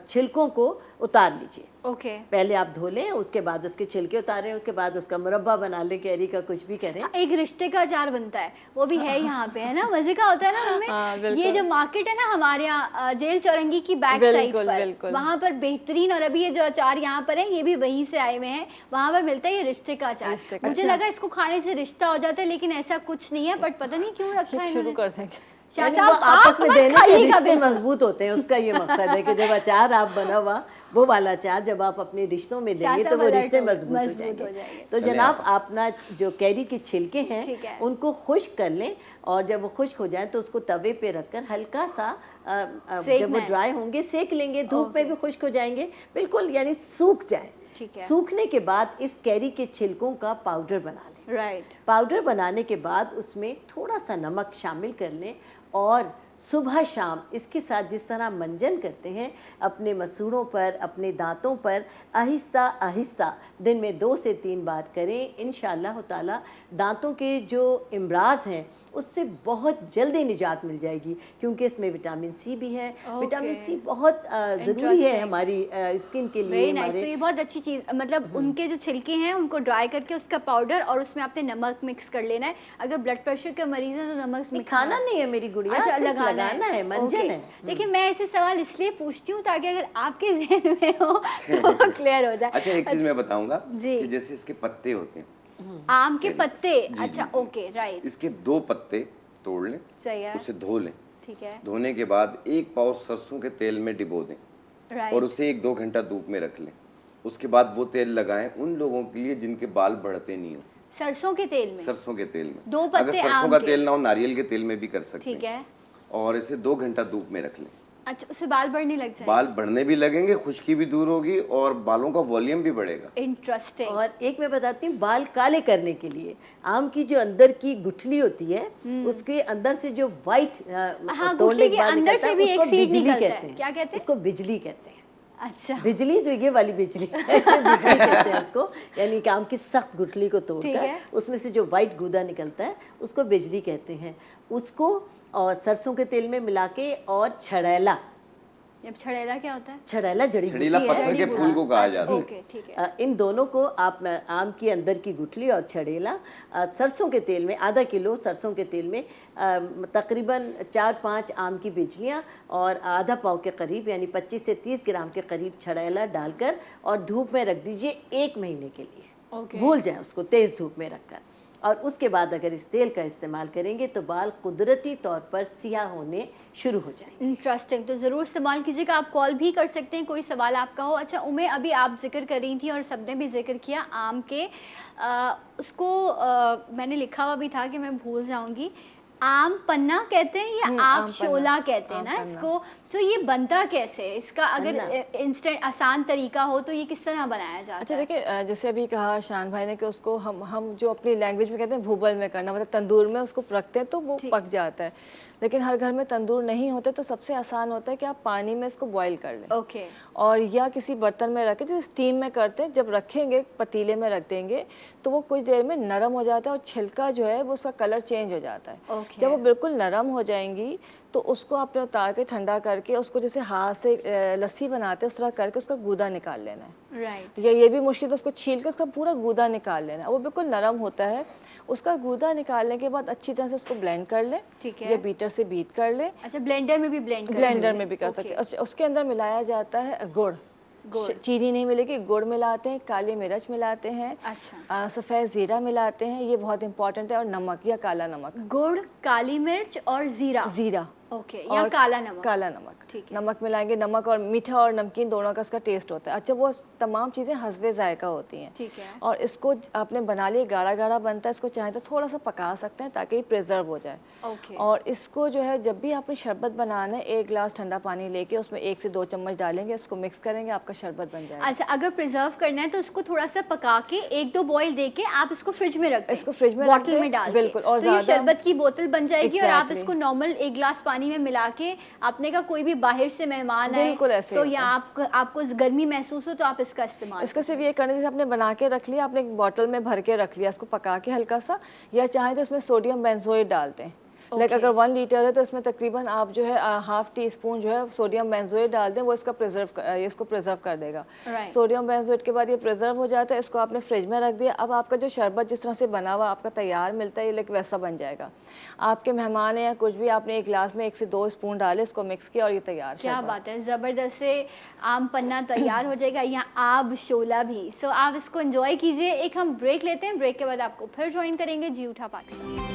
छिलकों को उतार लीजिए। ओके। पहले आप धो लें, उसके बाद उसके छिलके उतारें, उसके बाद उसका मुरब्बा बना लें, कैरी का कुछ भी करें। एक रिश्ते का अचार बनता है, वो भी है यहाँ पे, है ना, मजे का होता है ना हाँ, उसमें। बिल्कुल। ये जो मार्केट है ना हमारे यहाँ जेल चौरंगी की बैक साइड बिल्कुल, पर, बिल्कुल। वहाँ पर बेहतरीन, और अभी ये जो अचार यहाँ पर है ये भी वहीं से आए हुए हैं, वहाँ पर मिलता है ये रिश्ते का अचार। रिश्ते का मुझे लगा इसको खाने से रिश्ता हो जाता है, लेकिन ऐसा कुछ नहीं है, बट पता नहीं क्यों रखा है शुरू इन्होंने। कर देंगे। शाह यानी साहब, वो आपस में आप देने से खाइएगा रिश्ते बिल्कुल। मजबूत होते हैं, उसका ये मकसद है कि जब अचार आप बना हुआ वो वाला अचार जब आप अपने रिश्तों में शाह देंगे तो साहब वो alert रिश्ते हो- मजबूत हो मजबूत हो जाएंगे। जाएंगे। तो चलिए जनाब अपना जो कैरी के छिलके हैं ठीक है। उनको खुश्क कर लें, और जब वो खुश्क हो जाए तो उसको तवे पे रखकर हल्का सा सेकना जब वो है। ड्राई होंगे सेक लेंगे, धूप में ओके। भी खुश्क हो जाएंगे बिल्कुल, यानी सूख जाए। ठीक है। सूखने के बाद इस कैरी के छिलकों का पाउडर बना लें। राइट। पाउडर बनाने के बाद उसमें थोड़ा सा नमक शामिल कर लें, और सुबह शाम इसके साथ जिस तरह मंजन करते हैं अपने मसूड़ों पर, अपने दांतों पर, आहिस्ता आहिस्ता दिन में 2 से 3 बार करें। इंशाअल्लाह ताला दांतों के जो इमराज हैं उससे बहुत जल्दी निजात मिल जाएगी, क्योंकि इसमें विटामिन सी भी है। विटामिन सी बहुत ज़रूरी है Interesting। हमारी स्किन के लिए, वेरी नाइस। तो हमारे ये बहुत अच्छी चीज़, मतलब उनके जो छिलके हैं उनको ड्राई करके उसका पाउडर, और उसमें आपने नमक मिक्स कर लेना है। अगर ब्लड प्रेशर का मरीज है तो नमक ये मिक्स खाना नहीं है मेरी गुड़िया, अच्छा, सिर्फ लगाना है, मंजन ओके। है। देखिए मैं ऐसे सवाल इसलिए पूछती हूँ ताकि अगर आपके जहन में हो तो वो क्लियर हो जाए। अच्छा, एक चीज मैं बताऊंगा जी। कि जैसे इसके पत्ते होते हैं, आम के पत्ते, जी, अच्छा जी। ओके राइट, इसके 2 पत्ते तोड़ लें, सही है, उसे धो लें, ठीक है, धोने के बाद 1 पाव सरसों के तेल में डिबो दें और राइट, उसे 1-2 घंटा धूप में रख लें। उसके बाद वो तेल लगाएं उन लोगों के लिए जिनके बाल बढ़ते नहीं हो, सरसों के तेल में, सरसों के तेल में। 2 पत्ते अगर सरसों आम का के। तेल ना हो, नारियल के तेल में भी कर सकते ठीक हैं। है। और इसे 2 घंटा धूप में रख लें। अच्छा, उससे बाल बढ़ने लग जाए, बाल बढ़ने भी लगेंगे, खुश्की भी दूर होगी और बालों का वॉल्यूम भी बढ़ेगा। इंटरेस्टिंग। और एक मैं बताती हूँ बाल काले करने के लिए, आम की जो अंदर की गुठली होती है उसके अंदर से जो व्हाइट हाँ, तोड़ने गुठली के के बाद अंदर निकलता से है, भी एक उसको सीड बिजली निकलता है। कहते हैं। क्या कहते हैं? उसको बिजली कहते हैं। अच्छा, बिजली जो ये वाली बिजली बिजली कहते हैं उसको, यानी कि आम की सख्त गुठली को ठीक तोड़कर है। उसमें से जो व्हाइट गूदा निकलता है उसको बिजली कहते हैं। उसको और सरसों के तेल में मिला के और छड़ैला जब छड़ेला क्या होता है? छड़ेला जड़ी छड़ीला बूटी है। पत्थर के फूल को कहा जाता है। ओके, ठीक है। इन दोनों को आप आम की अंदर की गुठली और छड़ेला सरसों के तेल में, आधा किलो सरसों के तेल में तकरीबन 4-5 आम की बिजलियाँ और आधा पाव के करीब यानी 25 से 30 ग्राम के करीब छड़ेला डालकर और धूप में रख दीजिए 1 महीने के लिए। ओके। भूल जाए उसको तेज़ धूप में रखकर, और उसके बाद अगर इस तेल का इस्तेमाल करेंगे तो बाल कुदरती तौर पर सियाह होने शुरू हो जाएंगे। इंटरेस्टिंग, तो ज़रूर इस्तेमाल कीजिएगा। आप कॉल भी कर सकते हैं, कोई सवाल आपका हो। अच्छा उमे, अभी आप जिक्र कर रही थी और सबने भी जिक्र किया आम के, उसको मैंने लिखा हुआ भी था कि मैं भूल जाऊंगी, आम पन्ना कहते हैं या आप शोला कहते हैं ना इसको, तो ये बनता कैसे है? इसका अगर इंस्टेंट आसान तरीका हो तो ये किस तरह बनाया जाता है? अच्छा देखिए, जैसे अभी कहा शान भाई ने कि उसको हम जो अपनी लैंग्वेज में कहते हैं भूबल में करना, मतलब तंदूर में उसको रखते हैं तो वो पक जाता है। लेकिन हर घर में तंदूर नहीं होते तो सबसे आसान होता है कि आप पानी में इसको बॉईल कर लें। ओके। और या किसी बर्तन में रखें, जैसे स्टीम में करते हैं, जब रखेंगे पतीले में रख देंगे तो वो कुछ देर में नरम हो जाता है और छिलका जो है वो उसका कलर चेंज हो जाता है। ओके। जब वो बिल्कुल नरम हो जाएंगी तो उसको आपने उतार के ठंडा करके उसको जैसे हाथ से लस्सी बनाते हैं उस तरह करके उसका गूदा निकाल लेना है। राइट। या ये भी मुश्किल है, उसको छील के उसका पूरा गूदा निकाल लेना है। वो बिल्कुल नरम होता है। उसका गूदा निकालने के बाद अच्छी तरह से उसको ब्लेंड कर लें। ठीक है। या बीटर से बीट कर लें। अच्छा, ब्लेंडर में भी ब्लेंड कर ब्लेंडर में भी कर सकते हैं। उसके अंदर मिलाया जाता है गुड़। चीनी नहीं मिलेगी, गुड़ मिलाते हैं, काली मिर्च मिलाते हैं, अच्छा, सफ़ेद ज़ीरा मिलाते हैं, ये बहुत इंपॉर्टेंट है, और नमक या काला नमक। गुड़, काली मिर्च और जीरा। ओके, या और काला नमक। काला नमक, ठीक है। नमक मिलाएंगे। नमक और मीठा और नमकीन दोनों का इसका टेस्ट होता है। अच्छा, वो तमाम चीज़ें हस्बे जायका होती हैं। ठीक है। और इसको आपने बना लिया, गाढ़ा गाढ़ा बनता है। इसको चाहे तो थोड़ा सा पका सकते हैं ताकि प्रिजर्व हो जाए। ओके। और इसको जो है जब भी आपने शरबत बनाना है, 1 गिलास ठंडा पानी लेके उसमें 1 से 2 चम्मच डालेंगे, इसको मिक्स करेंगे, आपका शरबत बन जाएगा। अच्छा, अगर प्रिजर्व करना है तो उसको थोड़ा सा पका के 1-2 बॉईल दे के आप इसको फ्रिज में रख दें। इसको फ्रिज में बॉटल में डाल के। बिल्कुल। और तो ये ज़्यादा शरबत की बोतल बन जाएगी और आप Exactly. इसको नॉर्मल 1 गिलास पानी में मिला के, आपने का कोई भी बाहर से मेहमान आए बिल्कुल ऐसे तो ही या आपको गर्मी महसूस हो तो आप इसका इस्तेमाल इसका सिर्फ ये करने, जैसे आपने बना के रख लिया, आपने एक बॉटल में भर के रख लिया, इसको पका के हल्का सा, या चाहे तो इसमें सोडियम बेंजोएट डालते हैं। लाइक अगर 1 लीटर है तो इसमें तकरीबन आप जो है ½ टीस्पून जो है सोडियम बेंजोएट डाल दें, वो इसको प्रिजर्व कर देगा। सोडियम बेंजोएट के बाद ये प्रिजर्व हो जाता है। इसको आपने फ्रिज में रख दिया। अब आपका जो शरबत जिस तरह से बना हुआ आपका तैयार मिलता है, लाइक वैसा बन जाएगा। आपके मेहमान हैं या कुछ भी, आपने एक गिलास में 1 से 2 स्पून डाले, इसको मिक्स किया और ये तैयार। क्या बात है, ज़बरदस्त से आम पन्ना तैयार हो जाएगा, या आब शोला भी। सो आप इसको एंजॉय कीजिए। एक हम ब्रेक लेते हैं, ब्रेक के बाद आपको फिर ज्वाइन करेंगे जी उठा Pakistan.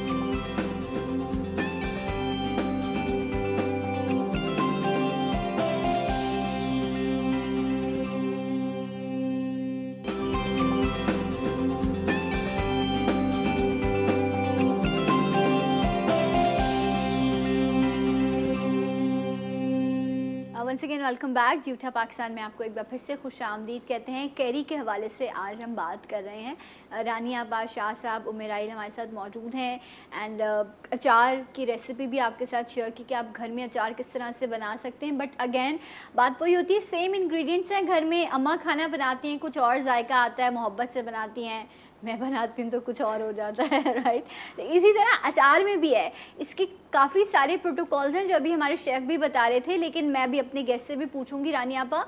Once again welcome back. जी उठा पाकिस्तान में आपको एक बार फिर से खुश आमदीद कहते हैं। कैरी के हवाले से आज हम बात कर रहे हैं। रानी आबाद शाह साहब, उमेराइल हमारे साथ मौजूद हैं, एंड अचार की रेसिपी भी आपके साथ शेयर की कि आप घर में अचार किस तरह से बना सकते हैं। बट अगेन बात वही होती है, सेम इंग्रेडिएंट्स हैं घर में। अम्मा खाना बनाती हैं, कुछ और जायका आता है, मोहब्बत से बनाती हैं। मैं बनाती हूँ तो कुछ और हो जाता है, राइट। इसी तरह अचार में भी है। इसके काफ़ी सारे प्रोटोकॉल्स हैं जो अभी हमारे शेफ़ भी बता रहे थे, लेकिन मैं भी अपने गेस्ट से भी पूछूंगी। रानी आपा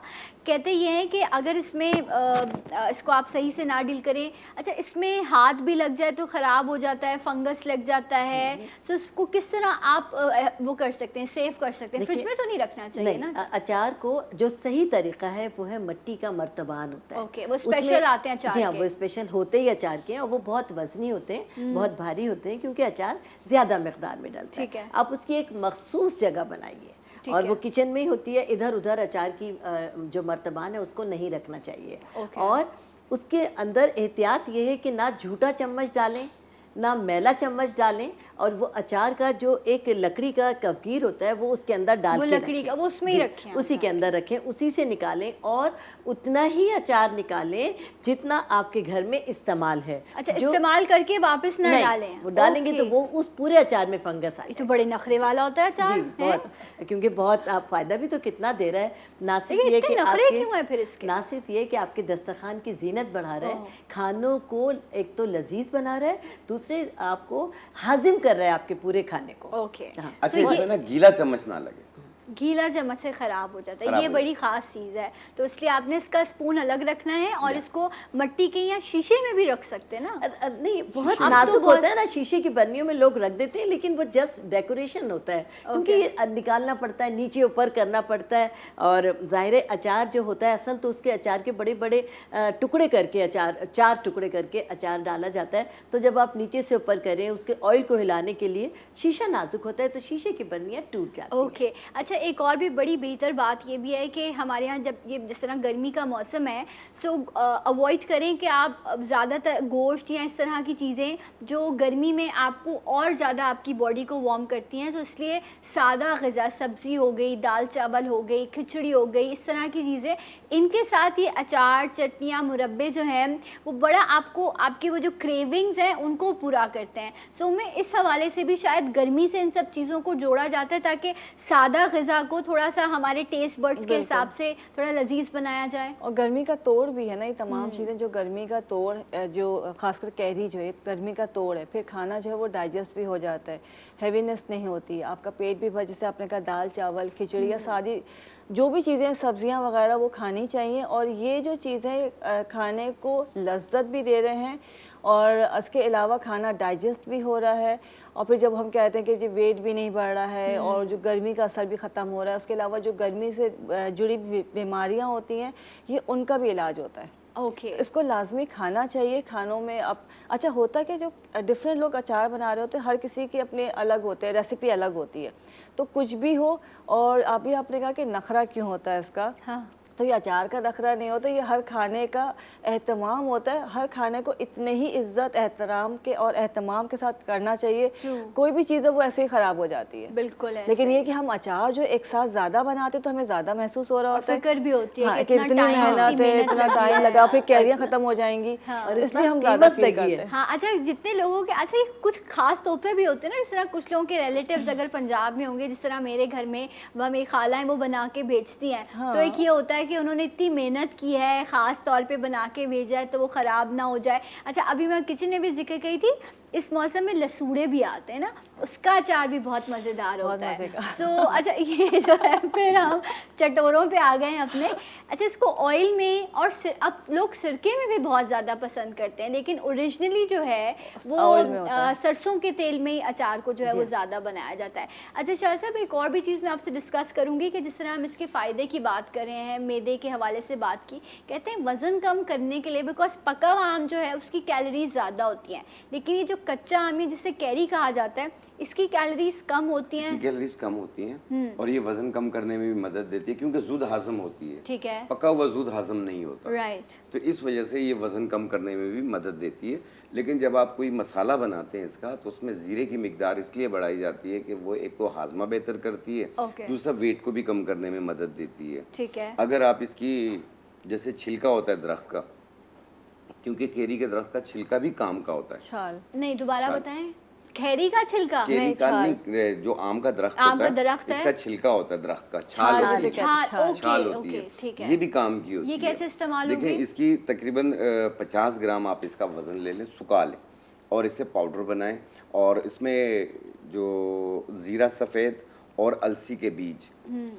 कहते ये हैं कि अगर इसमें इसको आप सही से ना डील करें, अच्छा इसमें हाथ भी लग जाए तो ख़राब हो जाता है, फंगस लग जाता है, सो इसको किस तरह आप वो कर सकते हैं, सेव कर सकते हैं? फ्रिज में तो नहीं रखना चाहिए ना? अचार को जो सही तरीका है वो है मिट्टी का मर्तबान होता है। ओके, वो स्पेशल आते हैं अचार जी हाँ, के। वो स्पेशल होते ही अचार के हैं और वो बहुत वजनी होते हैं, बहुत भारी होते हैं, क्योंकि अचार ज़्यादा मिकदार में डलता है। आप उसकी एक मखसूस जगह बनाइए, और वो किचन में ही होती है। इधर उधर अचार की जो मर्तबान है उसको नहीं रखना चाहिए। और उसके अंदर एहतियात ये है कि ना झूठा चम्मच डालें, ना मैला चम्मच डालें, और वो अचार का जो एक लकड़ी का कवकीर होता है वो उसके अंदर डाल वो के लकड़ी का वो उसमें ही रखें, उसी के अंदर रखें, उसी से निकालें, और उतना ही अचार निकालें जितना आपके घर में इस्तेमाल है। अच्छा, इस्तेमाल करके वापस ना डालें? वो डालेंगे तो वो उस पूरे अचार में फंगस आए। तो बड़े नखरे वाला होता है अचार, बहुत, क्योंकि बहुत आप फायदा भी तो कितना दे रहा है। ना सिर्फ लेकिन ये इतने कि नखरे आपके क्यों है फिर इसके? ना सिर्फ ये कि आपके दस्तरखान की जीनत बढ़ा रहा है, खानों को एक तो लजीज बना रहा है, दूसरे आपको हाजिम कर रहा है आपके पूरे खाने को। ओके। अच्छा, इसमें ना गीला चम्मच ना लगे। गीला चम्मच से ख़राब हो जाता है, खराब ये हो बड़ी ख़ास चीज़ है। तो इसलिए आपने इसका स्पून अलग रखना है और इसको मट्टी के या शीशे में भी रख सकते हैं ना। नहीं, बहुत अब तो नाजुक बहुत- होता है ना, शीशे की बर्नियों में लोग रख देते हैं, लेकिन वो जस्ट डेकोरेशन होता है, क्योंकि ये निकालना पड़ता है, नीचे ऊपर करना पड़ता है। और ज़ाहिर है अचार जो होता है असल तो उसके अचार के बड़े बड़े टुकड़े करके अचार, 4 टुकड़े करके अचार डाला जाता है। तो जब आप नीचे से ऊपर करें उसके ऑयल को हिलाने के लिए, शीशा नाजुक होता है तो शीशे की बर्नियाँ टूट जाती हैं। ओके अच्छा, एक और भी बड़ी बेहतर बात ये भी है कि हमारे यहाँ जब ये जिस तरह गर्मी का मौसम है, सो अवॉइड करें कि आप ज़्यादातर गोश्त या इस तरह की चीज़ें जो गर्मी में आपको और ज़्यादा आपकी बॉडी को वार्म करती हैं, तो इसलिए सादा ग़िज़ा, सब्ज़ी हो गई, दाल चावल हो गई, खिचड़ी हो गई, इस तरह की चीज़ें, इनके साथ ये अचार, चटनियाँ, मुरब्बे जो हैं वो बड़ा आपको आपके वो जो क्रेविंग्स हैं उनको पूरा करते हैं। सो मैं इस हवाले से भी शायद गर्मी से इन सब चीज़ों को जोड़ा जाता है ताकि सादा ग़िज़ा को थोड़ा सा हमारे टेस्ट बर्ड्स के हिसाब से थोड़ा लजीज बनाया जाए। और गर्मी का तोड़ भी है ना, ये तमाम चीज़ें जो गर्मी का तोड़, जो खासकर कैरी जो है गर्मी का तोड़ है, फिर खाना जो है वो डाइजेस्ट भी हो जाता है, हैवीनेस नहीं होती है, आपका पेट भी भर, जैसे आपने कहा दाल चावल खिचड़ी या सादी जो भी चीज़ें सब्जियां वगैरह वो खानी चाहिए। और ये जो चीज़ें खाने को लज्जत भी दे रहे हैं और इसके अलावा खाना डाइजेस्ट भी हो रहा है। और फिर जब हम कहते हैं कि जी वेट भी नहीं बढ़ रहा है और जो गर्मी का असर भी ख़त्म हो रहा है, उसके अलावा जो गर्मी से जुड़ी बीमारियां होती हैं ये उनका भी इलाज होता है। ओके इसको लाजमी खाना चाहिए खानों में। अब अच्छा होता है कि जो डिफरेंट लोग अचार बना रहे होते हैं, हर किसी के अपने अलग होते हैं, रेसिपी अलग होती है, तो कुछ भी हो। और अभी आपने कहा कि नखरा क्यों होता है इसका, हाँ तो ये अचार का नखरा नहीं होता, ये हर खाने का एहतमाम होता है। हर खाने को इतने ही इज्जत एहतराम के और एहतमाम के साथ करना चाहिए। कोई भी चीज़ है वो ऐसे ही ख़राब हो जाती है, बिल्कुल ऐसे। लेकिन ये कि हम अचार जो एक साथ ज़्यादा बनाते तो हमें ज़्यादा महसूस हो रहा होता है, फिक्र भी होती है हाँ, कि कि इतना इतनी टाइम, मेहनत इतनी है, मेहनत इतना लगी टाइम है। लगा, फिर कैरियाँ ख़त्म हो जाएंगी, और इसलिए हम ज़्यादा कीमत फील लगी करते है। हैं। हाँ अच्छा, जितने लोगों के अच्छा ये कुछ खास तोहफे भी होते हैं ना, जिस तरह कुछ लोगों के रिलेटिव्स अगर पंजाब में होंगे, जिस तरह मेरे घर में वह मेरी खाला है वो बना के भेजती हैं, तो एक ये होता है कि उन्होंने इतनी मेहनत की है, ख़ास तौर पे बना के भेजा है तो वो ख़राब ना हो जाए। अच्छा अभी मैं किचन में भी जिक्र करी थी, इस मौसम में लसूड़े भी आते हैं ना, उसका अचार भी बहुत मज़ेदार होता है। सो अच्छा ये जो है, फिर हम चटोरों पे आ गए हैं अपने। अच्छा इसको ऑयल में और अब लोग सिरके में भी बहुत ज़्यादा पसंद करते हैं, लेकिन ओरिजिनली जो है वो ऑयल में होता है। सरसों के तेल में ही अचार को जो है वो ज़्यादा बनाया जाता है। अच्छा शाह साहब, एक और भी चीज़ मैं आपसे डिस्कस करूँगी कि जिस तरह हम इसके फ़ायदे की बात कर रहे हैं, मैदे के हवाले से बात की, कहते हैं वज़न कम करने के लिए, बिकॉज पका हुआ आम जो है उसकी कैलोरीज ज़्यादा होती हैं, लेकिन ये जो कच्चा आम है जिसे कैरी कहा जाता है, इसकी कैलोरीज कम होती हैं। इसकी कैलोरीज कम होती हैं और ये वजन कम करने में भी मदद देती है, क्योंकि जुद हजम होती है। ठीक है, पका हुआ जुद हजम नहीं होता, राइट। तो इस वजह से ये वजन कम करने में भी मदद देती है। लेकिन जब आप कोई मसाला बनाते हैं इसका, तो उसमें जीरे की मिकदार इसलिए बढ़ाई जाती है कि वो एक तो हाजमा बेहतर करती है, Okay. दूसरा वेट को भी कम करने में मदद देती है। ठीक है, अगर आप इसकी जैसे छिलका होता है दरख्त का, क्योंकि केरी के दरख्त का छिलका भी काम का होता है। छाल नहीं दोबारा छाल। बताएं। खेरी का छिलका, केरी का छाल। नहीं, जो आम का दरख्त आम होता का है, दरख्त है। इसका छिलका होता है दरख्त का, छाल छाल होती है। जिसे छाल, छाल। छाल ओके होती ओके, है, ठीक है। ये भी काम की होती ये है। कैसे इस्तेमाल देखें, होगी? इसकी तकरीबन 50 ग्राम आप इसका वजन ले लें, सुखा लें और इसे पाउडर बनाएं, और इसमें जो ज़ीरा सफ़ेद और अलसी के बीज,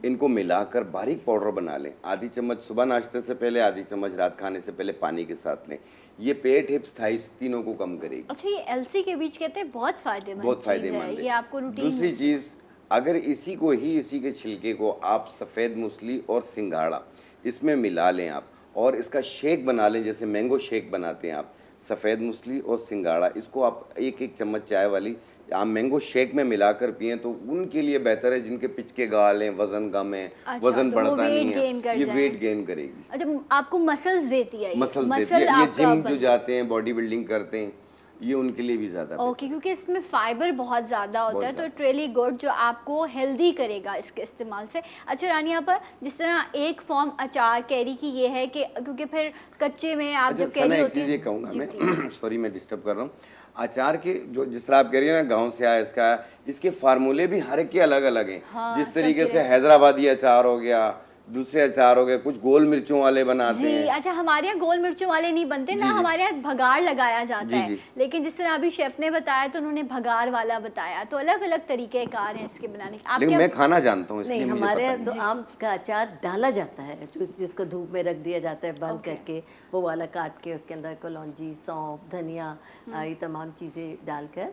इनको मिलाकर बारीक पाउडर बना लें। आधी चम्मच सुबह नाश्ते से पहले, आधी चम्मच रात खाने से पहले पानी के साथ लें। ये पेट, हिप्स, थाइस तीनों को कम करेगी। अच्छा ये एलसी के बीच कहते हैं बहुत फायदेमंद बहुत चीज़ फायदेमंद है, है। ये आपको रूटीन दूसरी चीज़, अगर इसी को ही, इसी के छिलके को आप सफ़ेद मूसली और सिंघाड़ा इसमें मिला लें आप, और इसका शेक बना लें, जैसे मैंगो शेक बनाते हैं आप, सफ़ेद मूसली और सिंघाड़ा, इसको आप एक एक चम्मच चाय वाली आप मैंगो शेक में मिलाकर पिएं, तो उनके लिए बेहतर है जिनके पिचके गाल हैं, वजन कम है, अच्छा, वजन तो वो बढ़ता weight नहीं gain कर है, ये जाएं। वेट गेन करेगी। अच्छा आपको मसल्स देती है, मसल्स देती मसल है। ये आपका जिम जो जाते हैं, बॉडी बिल्डिंग करते हैं, ये उनके लिए भी ज़्यादा ओके, क्योंकि इसमें फाइबर बहुत ज़्यादा होता है, बहुत तो इट रियली गुड, जो आपको हेल्दी करेगा इसके इस्तेमाल से। अच्छा रानिया पर जिस तरह एक फॉर्म अचार कैरी की ये है कि क्योंकि फिर कच्चे में आप अच्छा जब सना, कैरी एक होती चीज़ ये है, कहूँगा जी, मैं, please। सॉरी मैं डिस्टर्ब कर रहा हूँ। अचार के जो जिस तरह आप कह रही है ना, गांव से आया इसका, इसके फार्मूले भी हर एक के अलग अलग हैं। हाँ, जिस तरीके सबके से हैदराबादी अचार हो गया, दूसरे अचार हो गए, कुछ गोल मिर्चों वाले बनाते जी हैं। अच्छा, हमारे यहाँ गोल मिर्चों वाले नहीं बनते ना, हमारे यहाँ भगार लगाया जाता जी, है। जी। लेकिन जिस तरह अभी शेफ ने बताया तो उन्होंने भगार वाला बताया, तो अलग अलग तरीके कार हैं इसके बनाने के। लेकिन मैं खाना जानता हूँ, नहीं, इसलिए मुझे हमारे पता यहाँ तो आम का अचार डाला जाता है, जिसको धूप में रख दिया जाता है बंद करके, वो वाला काट के उसके अंदर कलौंजी, सौंफ, धनिया, ये तमाम चीज़ें डालकर,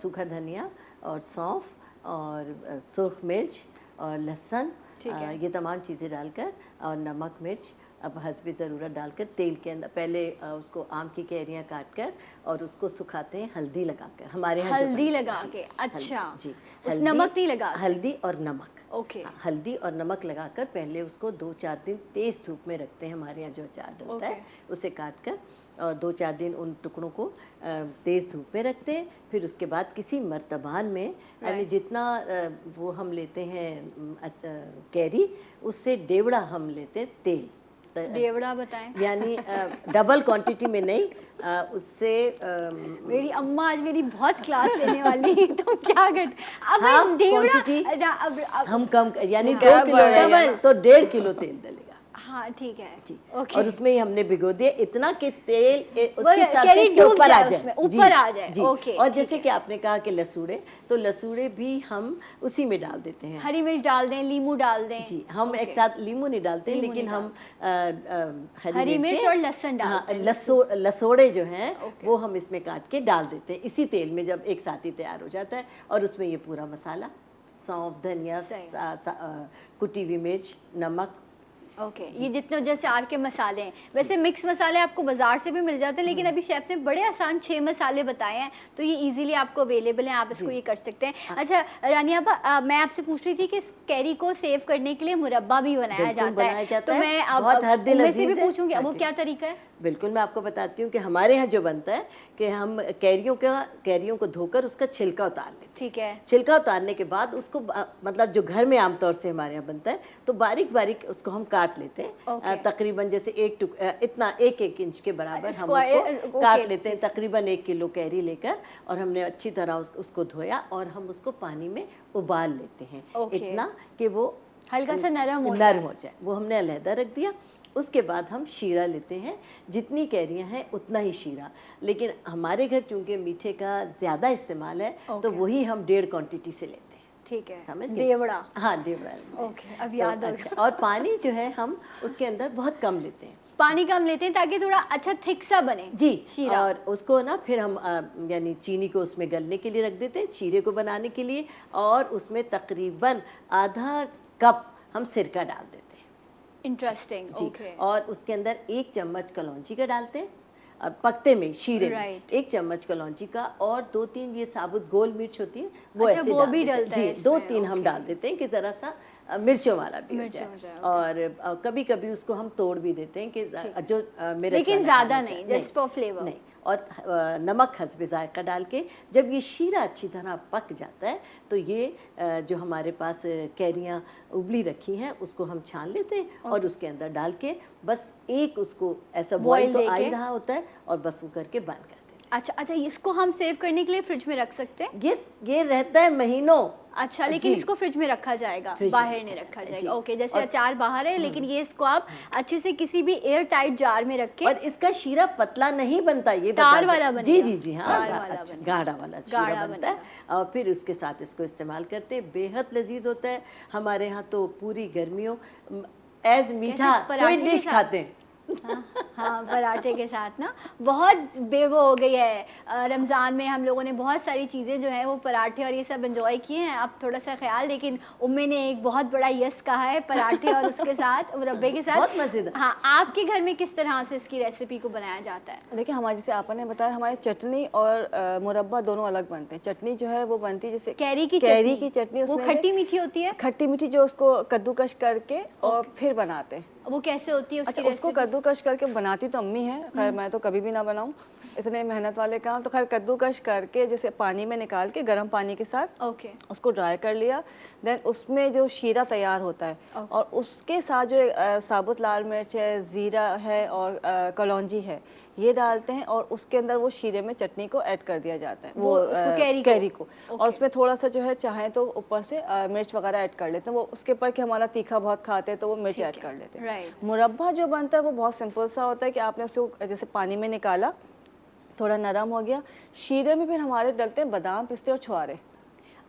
सूखा धनिया और सौंफ और सुर्ख मिर्च और लहसुन, ये तमाम चीज़ें डालकर और नमक मिर्च अब हस्बे ज़रूरत डालकर तेल के अंदर पहले उसको आम की कैरियाँ काट कर और उसको सुखाते हैं हल्दी लगाकर। हमारे यहाँ जो हल्दी बनता है, लगा जी, के, अच्छा जी, उस नमक नहीं लगा, हल्दी और नमक, ओके हाँ, हल्दी और नमक लगाकर पहले उसको 2-4 दिन तेज धूप में रखते हैं। हमारे यहाँ जो अचार डलता है उसे काट कर और 2-4 दिन उन टुकड़ों को तेज धूप में रखते हैं। फिर उसके बाद किसी मर्तबान में, यानी जितना वो हम लेते हैं कैरी, उससे डेवड़ा हम लेते हैं तेल। डेवड़ा बताएं। यानी डबल क्वांटिटी में नहीं, उससे मेरी अम्मा आज मेरी बहुत क्लास लेने वाली तो क्या कर, अब हाफ डेवड़ा क्वांटिटी हम कम, यानी हाँ, 2 किलो है डबल। तो 1.5 किलो तेल डलेगा। हाँ ठीक है जी, ओके। और उसमें ही हमने भिगो दिया इतना कि तेल वो उसकी कैरी सरफेस के डूब ऊपर आ जाए, जाए, उसमें जी, ऊपर आ जाए, जी। ओके, और ठीक जैसे कि आपने कहा कि लसूड़े, तो लसूड़े भी हम उसी में डाल देते हैं। हरी मिर्च डाल दें, लीमू डाल दें। जी, हम एक साथ लीमू नहीं डालते, लेकिन हम हरी मिर्च और लहसुन डालते हैं। लसोड़े जो हैं वो हम इसमें काट के डाल देते हैं इसी तेल में, जब एक साथ ही तैयार हो जाता है। और उसमें ये पूरा मसाला, सौंफ, धनिया, कुटी हुई मिर्च, नमक, ओके ये जितने जैसे आर के मसाले हैं, वैसे मिक्स मसाले आपको बाजार से भी मिल जाते हैं, लेकिन अभी शेफ ने बड़े आसान 6 मसाले बताए हैं, तो ये इजीली आपको अवेलेबल हैं, आप इसको ये कर सकते हैं। अच्छा रानी आपा, मैं आपसे पूछ रही थी कि इस कैरी को सेव करने के लिए मुरब्बा भी बनाया जाता है, तो मैं अब उनमें से भी पूछूंगी वो क्या तरीका है। बिल्कुल, मैं आपको बताती हूँ कि हमारे यहाँ जो बनता है कि हम कैरियों को धोकर उसका छिलका उतार लेते हैं। ठीक है, छिलका उतारने के बाद उसको मतलब जो घर में आमतौर से हमारे यहाँ बनता है, तो बारीक बारीक उसको हम काट लेते हैं। तकरीबन जैसे इतना 1-1 इंच के बराबर हम उसको काट लेते हैं। तकरीबन 1 किलो कैरी लेकर, और हमने अच्छी तरह उसको धोया और हम उसको पानी में उबाल लेते हैं, इतना कि वो हल्का सा नरम हो जाए। वो हमने अलहदा रख दिया। उसके बाद हम शीरा लेते हैं, जितनी कैरियाँ हैं उतना ही शीरा, लेकिन हमारे घर चूंकि मीठे का ज़्यादा इस्तेमाल है, तो वही हम 1.5 क्वांटिटी से लेते हैं। ठीक है, समझ गए? डेवड़ा, हाँ, डेवड़ा। ओके अब याद हो गया। अच्छा, और पानी जो है हम उसके अंदर बहुत कम लेते हैं। पानी कम लेते हैं ताकि थोड़ा अच्छा थिक सा बने जी, शीरा। और उसको ना फिर हम यानी चीनी को उसमें गलने के लिए रख देते हैं, शीरे को बनाने के लिए, और उसमें तकरीबन आधा कप हम सिरका डाल देते हैं। इंटरेस्टिंग, जी, ओके। और उसके अंदर 1 चम्मच कलौंजी का डालते हैं, पकते में शीरे में Right. 1 चम्मच कलौंजी का, और 2-3 ये साबुत गोल मिर्च होती है वो अच्छा, ऐसे वो डाल भी देते हैं। डलता है जी, इसमें, 2-3 हम डाल देते हैं कि ज़रा सा मिर्चों वाला भी हो मिर्च हो जाए, जाए। और कभी कभी उसको हम तोड़ भी देते हैं कि जो मेरे लेकिन ज़्यादा नहीं, just for flavor। नहीं, और नमक हस्बे जायका डाल के जब ये शीरा अच्छी तरह पक जाता है, तो ये जो हमारे पास कैरियाँ उबली रखी हैं उसको हम छान लेते हैं, और उसके अंदर डाल के बस एक उसको ऐसा बॉईल तो आ ही रहा होता है, और बस वो करके बंद कर देते हैं। अच्छा अच्छा, इसको हम सेव करने के लिए फ्रिज में रख सकते हैं। ये रहता है महीनों। अच्छा, लेकिन जी। इसको फ्रिज में रखा जाएगा, फ्रिज में बाहर नहीं रखा जाएगा। ओके, जैसे अचार बाहर है, लेकिन ये इसको आप अच्छे से किसी भी एयर टाइट जार में रख के, और इसका शीरा पतला नहीं बनता, ये तार वाला बनेगा। जी जी जी, हाँ, तार वाला अच्छा, बनेगा। गाढ़ा वाला शीरा बनता है, और फिर उसके साथ इसको इस्तेमाल करते हैं। बेहद लजीज होता है। हमारे यहाँ तो पूरी गर्मियों एज मीठा पराठे स्वीट के डिश साथ? खाते हैं। हाँ पराठे के साथ ना, बहुत बेवो हो गई है। रमज़ान में हम लोगों ने बहुत सारी चीज़ें जो है वो पराठे और ये सब एंजॉय किए हैं। अब थोड़ा सा ख्याल, लेकिन उम्मी ने एक बहुत बड़ा यस कहा है पराठे और उसके साथ मुरब्बे के साथ। बहुत मज़ेदार। हाँ, आपके घर में किस तरह से इसकी रेसिपी को बनाया जाता है? देखिए, हमारे जैसे आपा ने बताया, हमारे चटनी और मुरब्बा दोनों अलग बनते हैं। चटनी जो है वो बनती है जैसे कैरी की चटनी, वो उसमें खट्टी मीठी होती है। खट्टी मीठी, जो उसको कद्दूकश करके और फिर बनाते हैं। वो कैसे होती है उसकी अच्छा, उसको रेसिपी? कद्दूकश करके बनाती तो अम्मी है, खैर मैं तो कभी भी ना बनाऊं, इतने मेहनत वाले काम। तो खैर कद्दूकश करके जैसे पानी में निकाल के गर्म पानी के साथ ओके, उसको ड्राई कर लिया, देन उसमें जो शीरा तैयार होता है, और उसके साथ जो साबुत लाल मिर्च है, ज़ीरा है और कलौंजी है, ये डालते हैं और उसके अंदर वो शीरे में चटनी को ऐड कर दिया जाता है, वो उसको कैरी को। और उसमें थोड़ा सा जो है चाहे तो ऊपर से मिर्च वगैरह ऐड कर लेते हैं, वो उसके ऊपर कि हमारा तीखा बहुत खाते हैं तो वो मिर्च ऐड कर लेते हैं। राइट। मुरब्बा जो बनता है वो बहुत सिंपल सा होता है कि आपने उसको जैसे पानी में निकाला, थोड़ा नरम हो गया, शीरे में फिर हमारे डलते हैं बादाम, पिस्ते और छुआरे।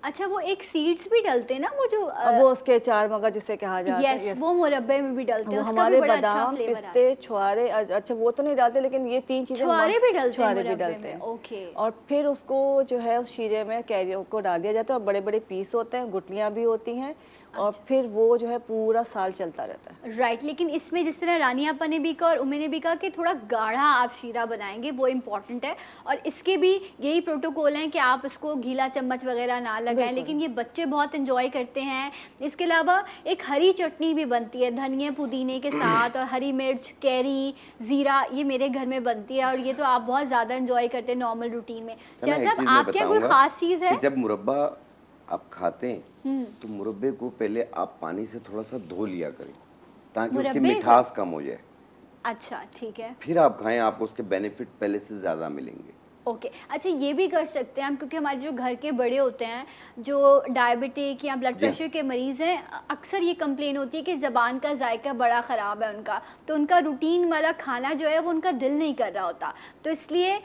अच्छा, वो एक सीड्स भी डलते हैं ना, वो जो वो उसके चार मगज जिसे कहा जाता है, यस, वो मुरब्बे में भी डलते हैं, वो उसका हमारे भी बड़ा अच्छा बादाम, फ्लेवर आता है। पिस्ते, छुआरे, अच्छा वो तो नहीं डालते लेकिन ये तीन चीजें छुआरे भी डलते हैं छुआरे भी मुरब्बे डलते में, हैं। ओके। और फिर उसको जो है उस शीरे में कैरी को डाल दिया जाता है और बड़े बड़े पीस होते हैं, गुटलियां भी होती हैं और फिर वो जो है पूरा साल चलता रहता है। राइट, लेकिन इसमें जिस तरह रानी आपा ने भी कहा और उमे ने भी कहा कि थोड़ा गाढ़ा आप शीरा बनाएंगे, वो इम्पॉर्टेंट है, और इसके भी यही प्रोटोकॉल हैं कि आप उसको गीला चम्मच वगैरह ना लगाएं, लेकिन ये बच्चे बहुत एंजॉय करते हैं। इसके अलावा एक हरी चटनी भी बनती है धनिया पुदीने के साथ, और हरी मिर्च, कैरी, ज़ीरा, ये मेरे घर में बनती है और ये तो आप बहुत ज़्यादा एंजॉय करते हैं नॉर्मल रूटीन में। सना, एक जैसे चीज़ मैं आप क्या कोई बताऊंगा ख़ास चीज़ है? कि जब मुरब्बा आप खाते हैं तो मुरब्बे को पहले आप पानी से थोड़ा सा धो लिया करें ताकि उसकी मुरब्बे को? मिठास कम हो जाए, अच्छा ठीक है, फिर आप खाएं, आपको उसके बेनिफिट पहले से ज़्यादा मिलेंगे। ओके। अच्छा, ये भी कर सकते हैं हम, क्योंकि हमारे जो घर के बड़े होते हैं जो डायबिटिक या ब्लड जी। प्रेशर के मरीज़ हैं, अक्सर ये कंप्लेन होती है कि ज़बान का जायका बड़ा ख़राब है उनका, तो उनका रूटीन वाला खाना जो है वो उनका दिल नहीं कर रहा होता, तो इसलिए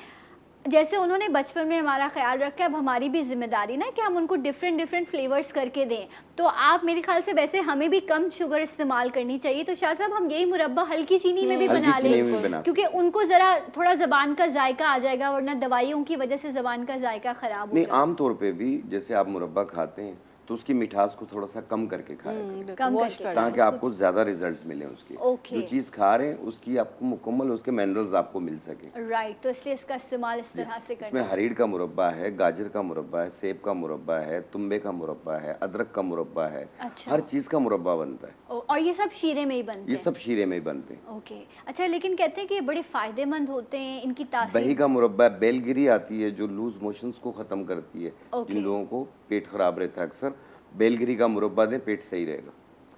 जैसे उन्होंने बचपन में हमारा ख्याल रखा है, अब हमारी भी जिम्मेदारी ना कि हम उनको डिफरेंट फ्लेवर्स करके दें। तो आप मेरे ख्याल से वैसे हमें भी कम शुगर इस्तेमाल करनी चाहिए, तो शाह साहब हम यही मुरब्बा हल्की चीनी में भी हल्की बना चीनी में भी लें, बना क्योंकि उनको ज़रा थोड़ा ज़बान का जायका आ जाएगा, वरना दवाइयों की वजह से ज़बान का जायका ख़राब हो नहीं, जाता है। आमतौर पे भी जैसे आप मुरब्बा खाते हैं तो उसकी मिठास को थोड़ा सा कम करके खाया करें कम वॉश करके कर ताकि आपको ज्यादा रिजल्ट्स मिले उसके। ओके। जो चीज खा रहे हैं उसकी आपको मुकम्मल उसके मिनरल्स आपको मिल सके। राइट, तो इसलिए इसका इस्तेमाल इस तरह से इसमें करना। हरीड़ का मुरब्बा है, गाजर का मुरब्बा है, सेब का मुरब्बा है, तुम्बे का मुरब्बा है, अदरक का मुरब्बा है, अच्छा। हर चीज का मुरब्बा बनता है। और ये सब शीरे में ही बनते ये हैं? सब शीरे में ही बनते हैं। ओके। अच्छा, लेकिन कहते हैं कि ये बड़े फायदेमंद होते हैं, इनकी तासीर। दही का मुरब्बा है, बेलगिरी आती है जो लूज मोशंस को खत्म करती है, ओके। जिन लोगों को पेट खराब रहता है अक्सर, बेलगिरी का मुरब्बा दें, पेट सही रहेगा।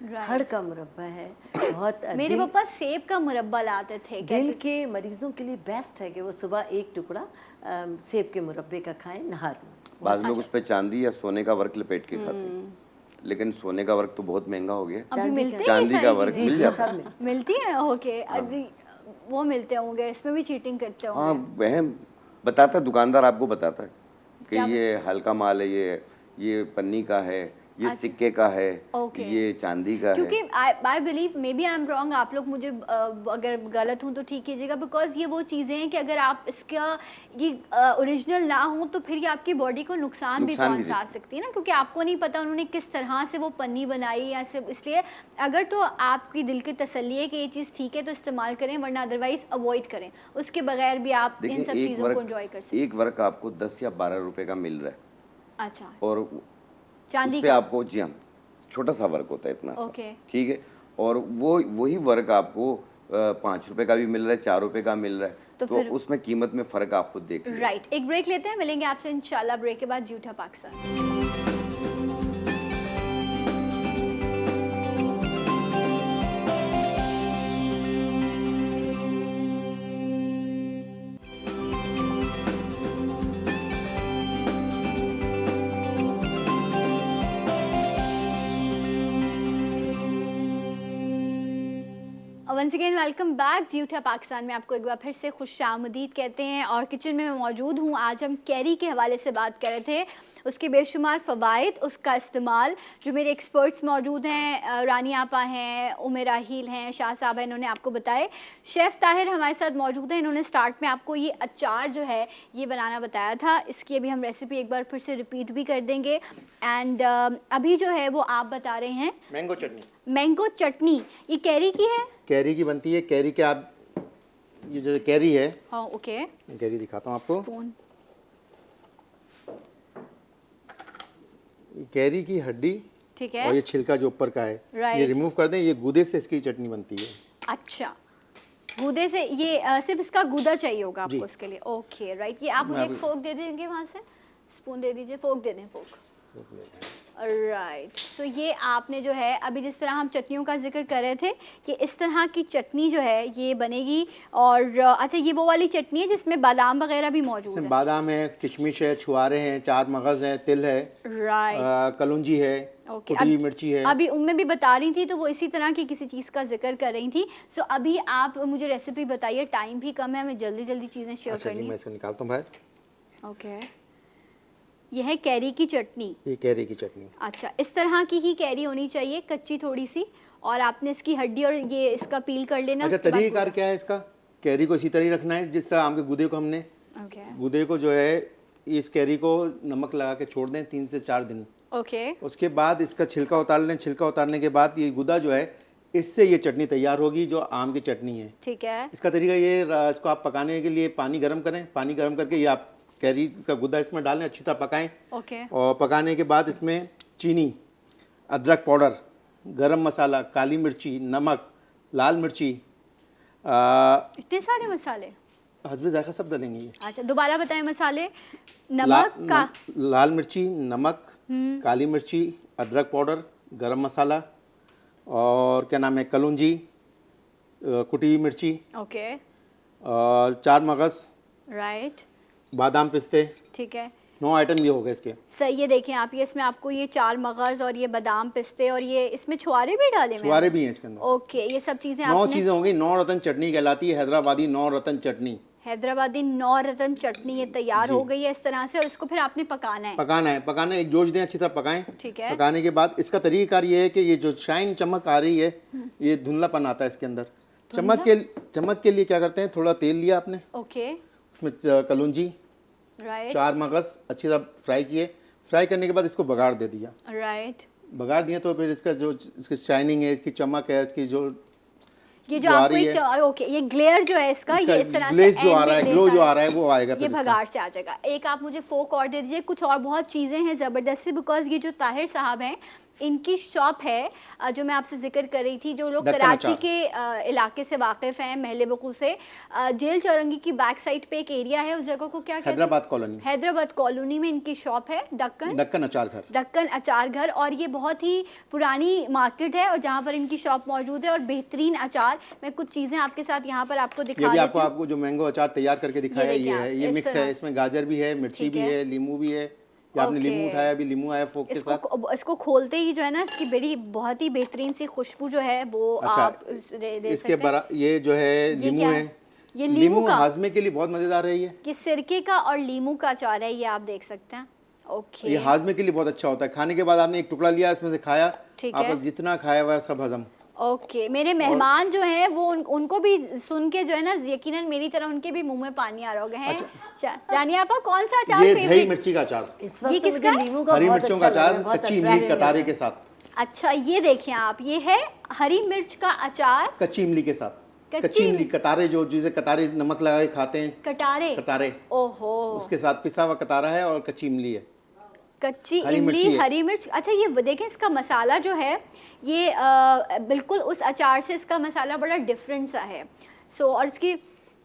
Right. हड़ का मुरब्बा है, बहुत मेरे पापा सेब का मुरब्बा लाते थे, दिल के मरीजों के लिए बेस्ट है कि वो सुबह एक टुकड़ा सेब के मुरब्बे का खाएं नहार में। बाद लोग उस पे चांदी या सोने का वर्क लपेट के खाते हैं, लेकिन सोने का वर्क तो बहुत महंगा हो गया। अभी मिलते हैं ये चांदी सारी का वर्क चीजें? मिल जाता है। मिलती है, ओके। अभी वो मिलते होंगे, इसमें भी चीटिंग करते हाँ, होंगे। वह बताता है, दुकानदार आपको बताता है कि क्या ये हल्का माल है, ये पन्नी का है, ये सिक्के का है, ओके। ये चांदी का क्योंकि है। I believe, maybe I am wrong, आप लोग मुझे अगर गलत हूँ तो ठीक कीजिएगा, बिकॉज ये वो चीज़ें हैं कि अगर आप इसका ये ओरिजिनल ना हो तो फिर ये आपकी बॉडी को नुकसान भी नुकसान भी पहुंचा सकती है ना, क्योंकि आपको नहीं पता उन्होंने किस तरह से वो पन्नी बनाई या सिर्फ इसलिए। अगर तो आपकी दिल की तसल्ली है कि ये चीज़ ठीक है तो इस्तेमाल करें, वरना अदरवाइज अवॉइड करें, उसके बगैर भी आप इन देखिए, सब चीज़ों को एंजॉय कर सकते हैं। एक वर्क आपको 10 या 12 रुपए का मिल रहा है, अच्छा, और चांदी उस पे का? आपको, जी हाँ, छोटा सा वर्क होता है इतना सा, ओके। ठीक है, और वही वर्क आपको 5 रुपए का भी मिल रहा है, 4 रुपए का मिल रहा है, तो तो फिर- उसमें कीमत में फर्क आप खुद देख लीजिए। राइट, एक ब्रेक लेते हैं, मिलेंगे आपसे इंशाल्लाह ब्रेक के बाद जूठा Pakistan. Once again welcome back जूठा पाकिस्तान में, आपको एक बार फिर से खुशामदीद कहते हैं। और किचन में मैं मौजूद हूँ। आज हम कैरी के हवाले से बात कर रहे थे, उसके बेशुमार फ़वाइद, उसका इस्तेमाल। जो मेरे एक्सपर्ट्स मौजूद हैं, रानी आपा हैं, उमे राहील हैं, शाह साहब हैं, इन्होंने आपको बताए। शेफ़ ताहिर हमारे साथ मौजूद हैं, इन्होंने स्टार्ट में आपको ये अचार जो है ये बनाना बताया था। इसकी अभी हम रेसिपी एक बार फिर से रिपीट भी कर देंगे। एंड अभी जो है वो आप बता रहे हैं मैंगो चटनी। मैंगो चटनी, ये कैरी की है? कैरी की बनती है। कैरी के आप, ये जो कैरी है, हाँ, ओके। कैरी दिखाता हूँ आपको। स्पून, कैरी की हड्डी ठीक और है। ये छिलका जो ऊपर का है, Right. ये रिमूव कर दें। ये गूदे से इसकी चटनी बनती है। अच्छा, गूदे से ये सिर्फ इसका गूदा चाहिए होगा आपको जी। उसके लिए। Okay, right. ये आप मुझे एक फोक दे देंगे वहाँ से, स्पून दे दीजिए, फोक दे दें, फोक। राइट। सो ये आपने जो है अभी जिस तरह हम चटनियों का जिक्र कर रहे थे कि इस तरह की चटनी जो है ये बनेगी। और अच्छा, ये वो वाली चटनी है जिसमें बादाम वगैरह भी मौजूद इसमें है? बादाम है, किशमिश है, छुआरे हैं, चार मगज है, तिल है, राइट। कलौंजी है, ओके, कुटी मिर्ची है। अभी उम्में भी बता रही थी तो वो इसी तरह की किसी चीज़ का जिक्र कर रही थी। सो अभी आप मुझे रेसिपी बताइए, टाइम भी कम है, हमें जल्दी जल्दी चीज़ें शेयर अच्छा जी, करनी मैं है। इसको निकालता हूँ बाहर। ओके, ये है कैरी की चटनी। ये कैरी की चटनी। अच्छा, इस तरह की ही कैरी होनी चाहिए, कच्ची थोड़ी सी, और आपने इसकी हड्डी और ये इसका पील कर लेना। अच्छा, उसके बाद तरीक़ाकार क्या है इसका? कैरी को इसी तरह रखना है जिस तरह आम के गूदे को हमने, ओके गूदे को जो है इस कैरी को नमक लगा के छोड़ दें 3 से 4 दिन। ओके उसके बाद इसका छिलका उतार लें। छिलका उतारने के बाद ये गुदा जो है, इससे ये चटनी तैयार होगी जो आम की चटनी है। ठीक है। इसका तरीका ये, इसको आप पकाने के लिए पानी गर्म करें। पानी गर्म करके ये आप कैरी का गुदा इसमें डालें, अच्छी तरह पकाएं। ओके, और पकाने के बाद इसमें चीनी, अदरक पाउडर, गरम मसाला, काली मिर्ची, नमक, लाल मिर्ची, इतने सारे मसाले? हस्बे जायका सब डालेंगे ये। अच्छा, दोबारा बताएं मसाले। नमक का, लाल मिर्ची, नमक, काली मिर्ची, अदरक पाउडर, गरम मसाला, और क्या नाम है, कलौंजी, कुटी हुई मिर्ची, ओके, और चार मगज, राइट, बादाम, पिस्ते। ठीक है। 9 आइटम ये हो गए इसके। सही, ये देखें आप, ये इसमें आपको ये चार मगज और ये बादाम पिस्ते और ये इसमें छुआरे भी डाले हुए हैं? छुआरे भी हैं इसके अंदर। ओके, ये सब चीज़ें 9 आपने, चीज़ें हो गई। 9 रतन चटनी कहलाती है, हैदराबादी 9 रतन चटनी। हैदराबादी 9 रतन चटनी ये तैयार हो गई है इस तरह से, और इसको फिर आपने पकाना है। पकाना है, एक जोश दें, अच्छी तरह पकाएं। ठीक है। पकाने के बाद इसका तरीक़ाकार ये है कि ये जो शाइन चमक आ रही है, ये धुंधलापन आता है इसके अंदर। चमक के लिए क्या करते हैं, थोड़ा तेल लिया आपने, ओके, उसमें कलौंजी, राइट, चार मगज अच्छी तरह फ्राई किए। फ्राई करने के बाद इसको बघाड़ दे दिया। राइट। बघाड़ दिया तो फिर इसका जो इसकी शाइनिंग है, इसकी चमक है, इसकी जो ये जो जो आ आपको रही एक है, ओके, ये ग्लेयर जो है इसका, ये इस तरह से ग्लेज जो end आ रहा है, में ग्लो glaze जो आ आ रहा है वो आएगा ये फिर इसका। भगाड़ से आ जाएगा। एक आप मुझे फोक और दे दीजिए, कुछ और बहुत चीज़ें हैं ज़बरदस्ती, बिकॉज ये जो ताहिर साहब हैं इनकी शॉप है जो मैं आपसे जिक्र कर रही थी, जो लोग दक्कन कराची अचार। के इलाके से वाकिफ़ हैं, महल वकू से, जेल चौरंगी की बैक साइड पे एक एरिया है, उस जगह को क्या कहते हैं? हैदराबाद कॉलोनी, हैदराबाद कॉलोनी में इनकी शॉप है, दक्कन अचार घर। दक्कन अचार घर। और ये बहुत ही पुरानी मार्केट है और जहाँ पर इनकी शॉप मौजूद है, और बेहतरीन अचार। मैं कुछ चीज़ें आपके साथ यहाँ पर आपको ये दिखा भी देती हूँ। आपको जो मैंगो अचार तैयार करके दिखाया है, देखिए ये आप, है, ये इस मिक्स तरह है। से। इसमें गाजर भी है, मिर्ची ठीक भी है। है, लीमू भी है। ये आपने लीमू ओके। उठाया, अभी लीमू आया फोक के साथ। इसको खोलते ही जो है ना, इसकी बड़ी बहुत ही बेहतरीन सी खुशबू जो है वो अच्छा, आप दे इसके सकते हैं। ये जो है लीमू क्या है। है? ये लीमू का, हाजमे के लिए बहुत मजेदार है ये। ये सिरके का और लीमू का अचार है, ये आप देख सकते हैं। ओके, ये हाजमे के लिए बहुत अच्छा होता है। खाने के बाद आपने एक टुकड़ा लिया, इसमें से खाया, ठीक है। आपने जितना खाया हुआ है सब हजम। ओके, मेरे मेहमान जो हैं वो उनको भी सुन के जो है ना, यकीनन मेरी तरह उनके भी मुंह में पानी आ रहा होगा। हैं रानी आपा, कौन सा अचार ये दही फेवरेट? मिर्ची का अचार, इस ये वक्त तो किसका मुझे है? लीमू का हरी बहुत मिर्चों का अच्छा लग रहा अचार, है, बहुत कच्ची attractive इमली लग रहा कतारे है। के साथ। अच्छा, ये देखें आप, ये है हरी मिर्च का अचार, कच्ची इमली के साथ। कच्ची कच्ची इमली, कतारे, जो जिसे कतारे नमक लगा के खाते हैं, कटारे। कतारे, ओहो, उसके साथ पिसा हुआ कतारा है और कच्ची इमली है। कच्ची हरी इमली, मिर्ची है। हरी मिर्च। अच्छा, ये देखें इसका मसाला जो है ये बिल्कुल उस अचार से इसका मसाला बड़ा डिफरेंट सा है। सो और इसकी,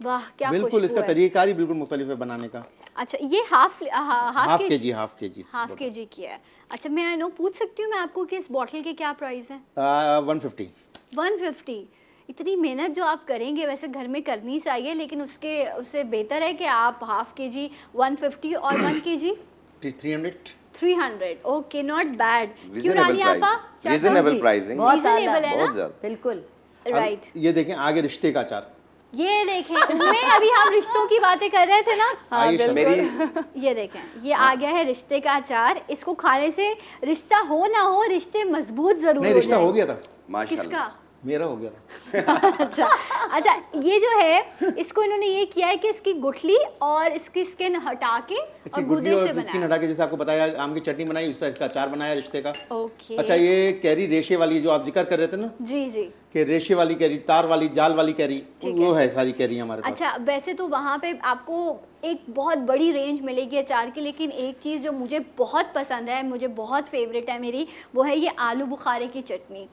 वाह क्या बिल्कुल, खुशबू इसका है। तरीका ही बिल्कुल मुख्तलिफ है बनाने का। अच्छा, ये हाफ हाफ के जी, हाफ के जी, हाफ के जी की है। अच्छा, मैं पूछ सकती हूँ मैं आपको कि इस बॉटल के क्या प्राइस है? 150। 150। इतनी मेहनत जो आप करेंगे वैसे घर में करनी चाहिए, लेकिन उससे बेहतर है कि आप हाफ के जी 150 और 1 के जी 300। Okay, not bad. क्यों रानी आपा? रीजनेबल प्राइसिंग, बहुत Reasonable आला, है बहुत ना? ज्यादा। बिल्कुल। राइट। ये देखें आगे रिश्ते का अचार। ये देखें, उनमें अभी हम रिश्तों की बातें कर रहे थे ना। आइए शाबाश। मेरी ये देखें, ये आ गया है रिश्ते का अचार। इसको खाने से रिश्ता हो ना हो, रिश्ते मजबूत जरूर नहीं, हो रिश्ता हो जाएंगे। गया था, माशाल्लाह। किसका? मेरा हो गया था। अच्छा, ये जो है इसको इन्होंने ये किया है कि इसकी गुठली और इसकी स्किन हटा के इसकी और गुठली गूदे और से इसकी बनाया। हटा के, जैसे आपको बताया आम की चटनी बनाई, उसका इसका अचार बनाया रिश्ते का। ओके। अच्छा, ये कैरी रेशे वाली जो आप जिक्र कर रहे थे ना, जी जी। कि रेशे वाली कैरी, तार वाली, जाल वाली कैरी, ठीक वो है सारी कैरी हमारे पास। अच्छा, वैसे तो वहाँ पे आपको एक बहुत बड़ी रेंज मिलेगी अचार की, लेकिन एक चीज़ जो मुझे बहुत पसंद है, मुझे बहुत फेवरेट है मेरी, वो है ये आलू बुखारे की चटनी।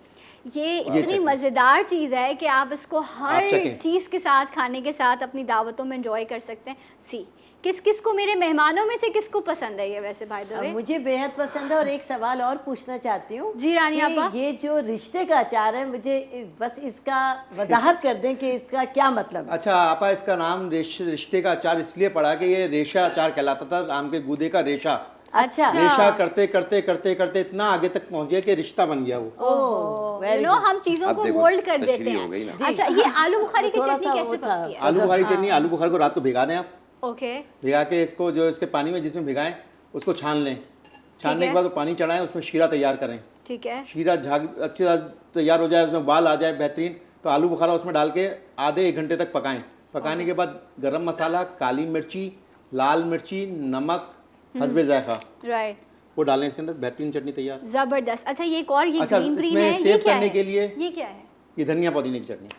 ये इतनी चटनी। मज़ेदार चीज़ है कि आप इसको हर चखें। चीज़ के साथ, खाने के साथ अपनी दावतों में एंजॉय कर सकते हैं। सी, किस किस को, मेरे मेहमानों में से किसको पसंद है ये वैसे बाय द वे? मुझे बेहद पसंद है। और एक सवाल और पूछना चाहती हूँ जी रानी कि आपा। ये जो रिश्ते का अचार है, मुझे बस इसका वजाहत कर दें कि इसका क्या मतलब है। अच्छा आपा, इसका नाम रिश्ते का अचार इसलिए पड़ा कि ये रेशा अचार कहलाता था, आम के गूदे का रेशा। अच्छा। रेशा करते करते करते करते इतना आगे तक पहुंच गया कि रिश्ता बन गया वो। ओह, यू नो, हम चीजों अब को देखो, मोल्ड कर देते तशरीह हो गई हैं। ना। अच्छा, ये आलू बुखारी की थोड़ा चटनी सा कैसे वो था। बनती है? आलू बुखारी चटनी, आलू बुखार को रात को भिगा दें आप। ओके, भिगा के इसको जो इसके पानी में जिसमें भिगाएं उसको छान लें। छानने है। के बाद वो पानी चढ़ाएं, उसमें शीरा तैयार करें। ठीक है। शीरा झाग अच्छी तरह तैयार हो जाए, उसमें बाल आ जाए बेहतरीन, तो आलू बुखारा उसमें डाल के आधे 1 घंटे तक पकाएं। पकाने के बाद गरम मसाला, काली मिर्ची, लाल मिर्ची, नमक, हस्बे जायका राइट, वो डालें इसके अंदर, बेहतरीन चटनी तैयार। जबरदस्त। अच्छा, ये एक और, ये अच्छा, ग्रीन ग्रीन इसमें है, ये सेव क्या करने है? के लिए ये क्या है? ये धनिया पुदीने की चटनी,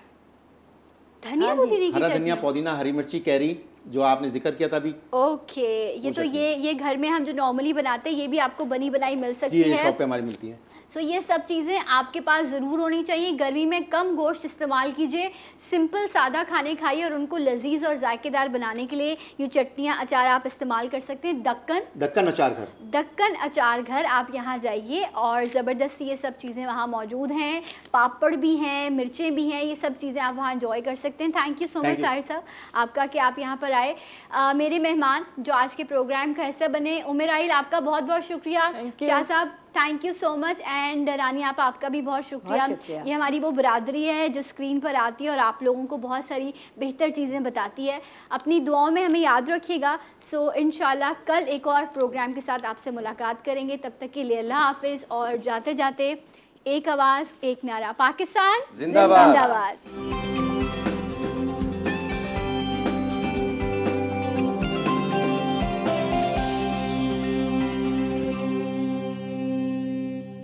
धनिया पुदीने की हरा चटनी। धनिया, पुदीना, हरी मिर्ची, कैरी, जो आपने जिक्र किया था अभी। ओके, ये तो चटनी। ये घर में हम जो नॉर्मली बनाते हैं, ये भी आपको बनी बनाई मिल जी, सकती ये है। शॉप पे हमारी मिलती है। सो ये सब चीज़ें आपके पास ज़रूर होनी चाहिए। गर्मी में कम गोश्त इस्तेमाल कीजिए, सिंपल सादा खाने खाइए, और उनको लजीज और जायकेदार बनाने के लिए ये चटनियाँ, अचार आप इस्तेमाल कर सकते हैं। दक्कन अचार घर, दक्कन अचार घर, आप यहाँ जाइए और ज़बरदस्ती ये सब चीज़ें वहाँ मौजूद हैं। पापड़ भी हैं, मिर्चें भी हैं, ये सब चीज़ें आप वहाँ एंजॉय कर सकते हैं। Thank you so much Tahir साहब आपका कि आप यहाँ पर आए। मेरे मेहमान जो आज के प्रोग्राम का हिस्सा बने, उमेर आइल, आपका बहुत बहुत शुक्रिया। शाह साहब, thank you so much. And Rani आपका भी बहुत शुक्रिया। ये हमारी वो बरादरी है जो स्क्रीन पर आती है और आप लोगों को बहुत सारी बेहतर चीज़ें बताती है। अपनी दुआओं में हमें याद रखिएगा। सो इंशाल्लाह कल एक और प्रोग्राम के साथ आपसे मुलाकात करेंगे। तब तक के लिए अल्लाह हाफिज़। और जाते जाते एक आवाज़, एक नारा, पाकिस्तान जिंदाबाद। जिंदाबाद।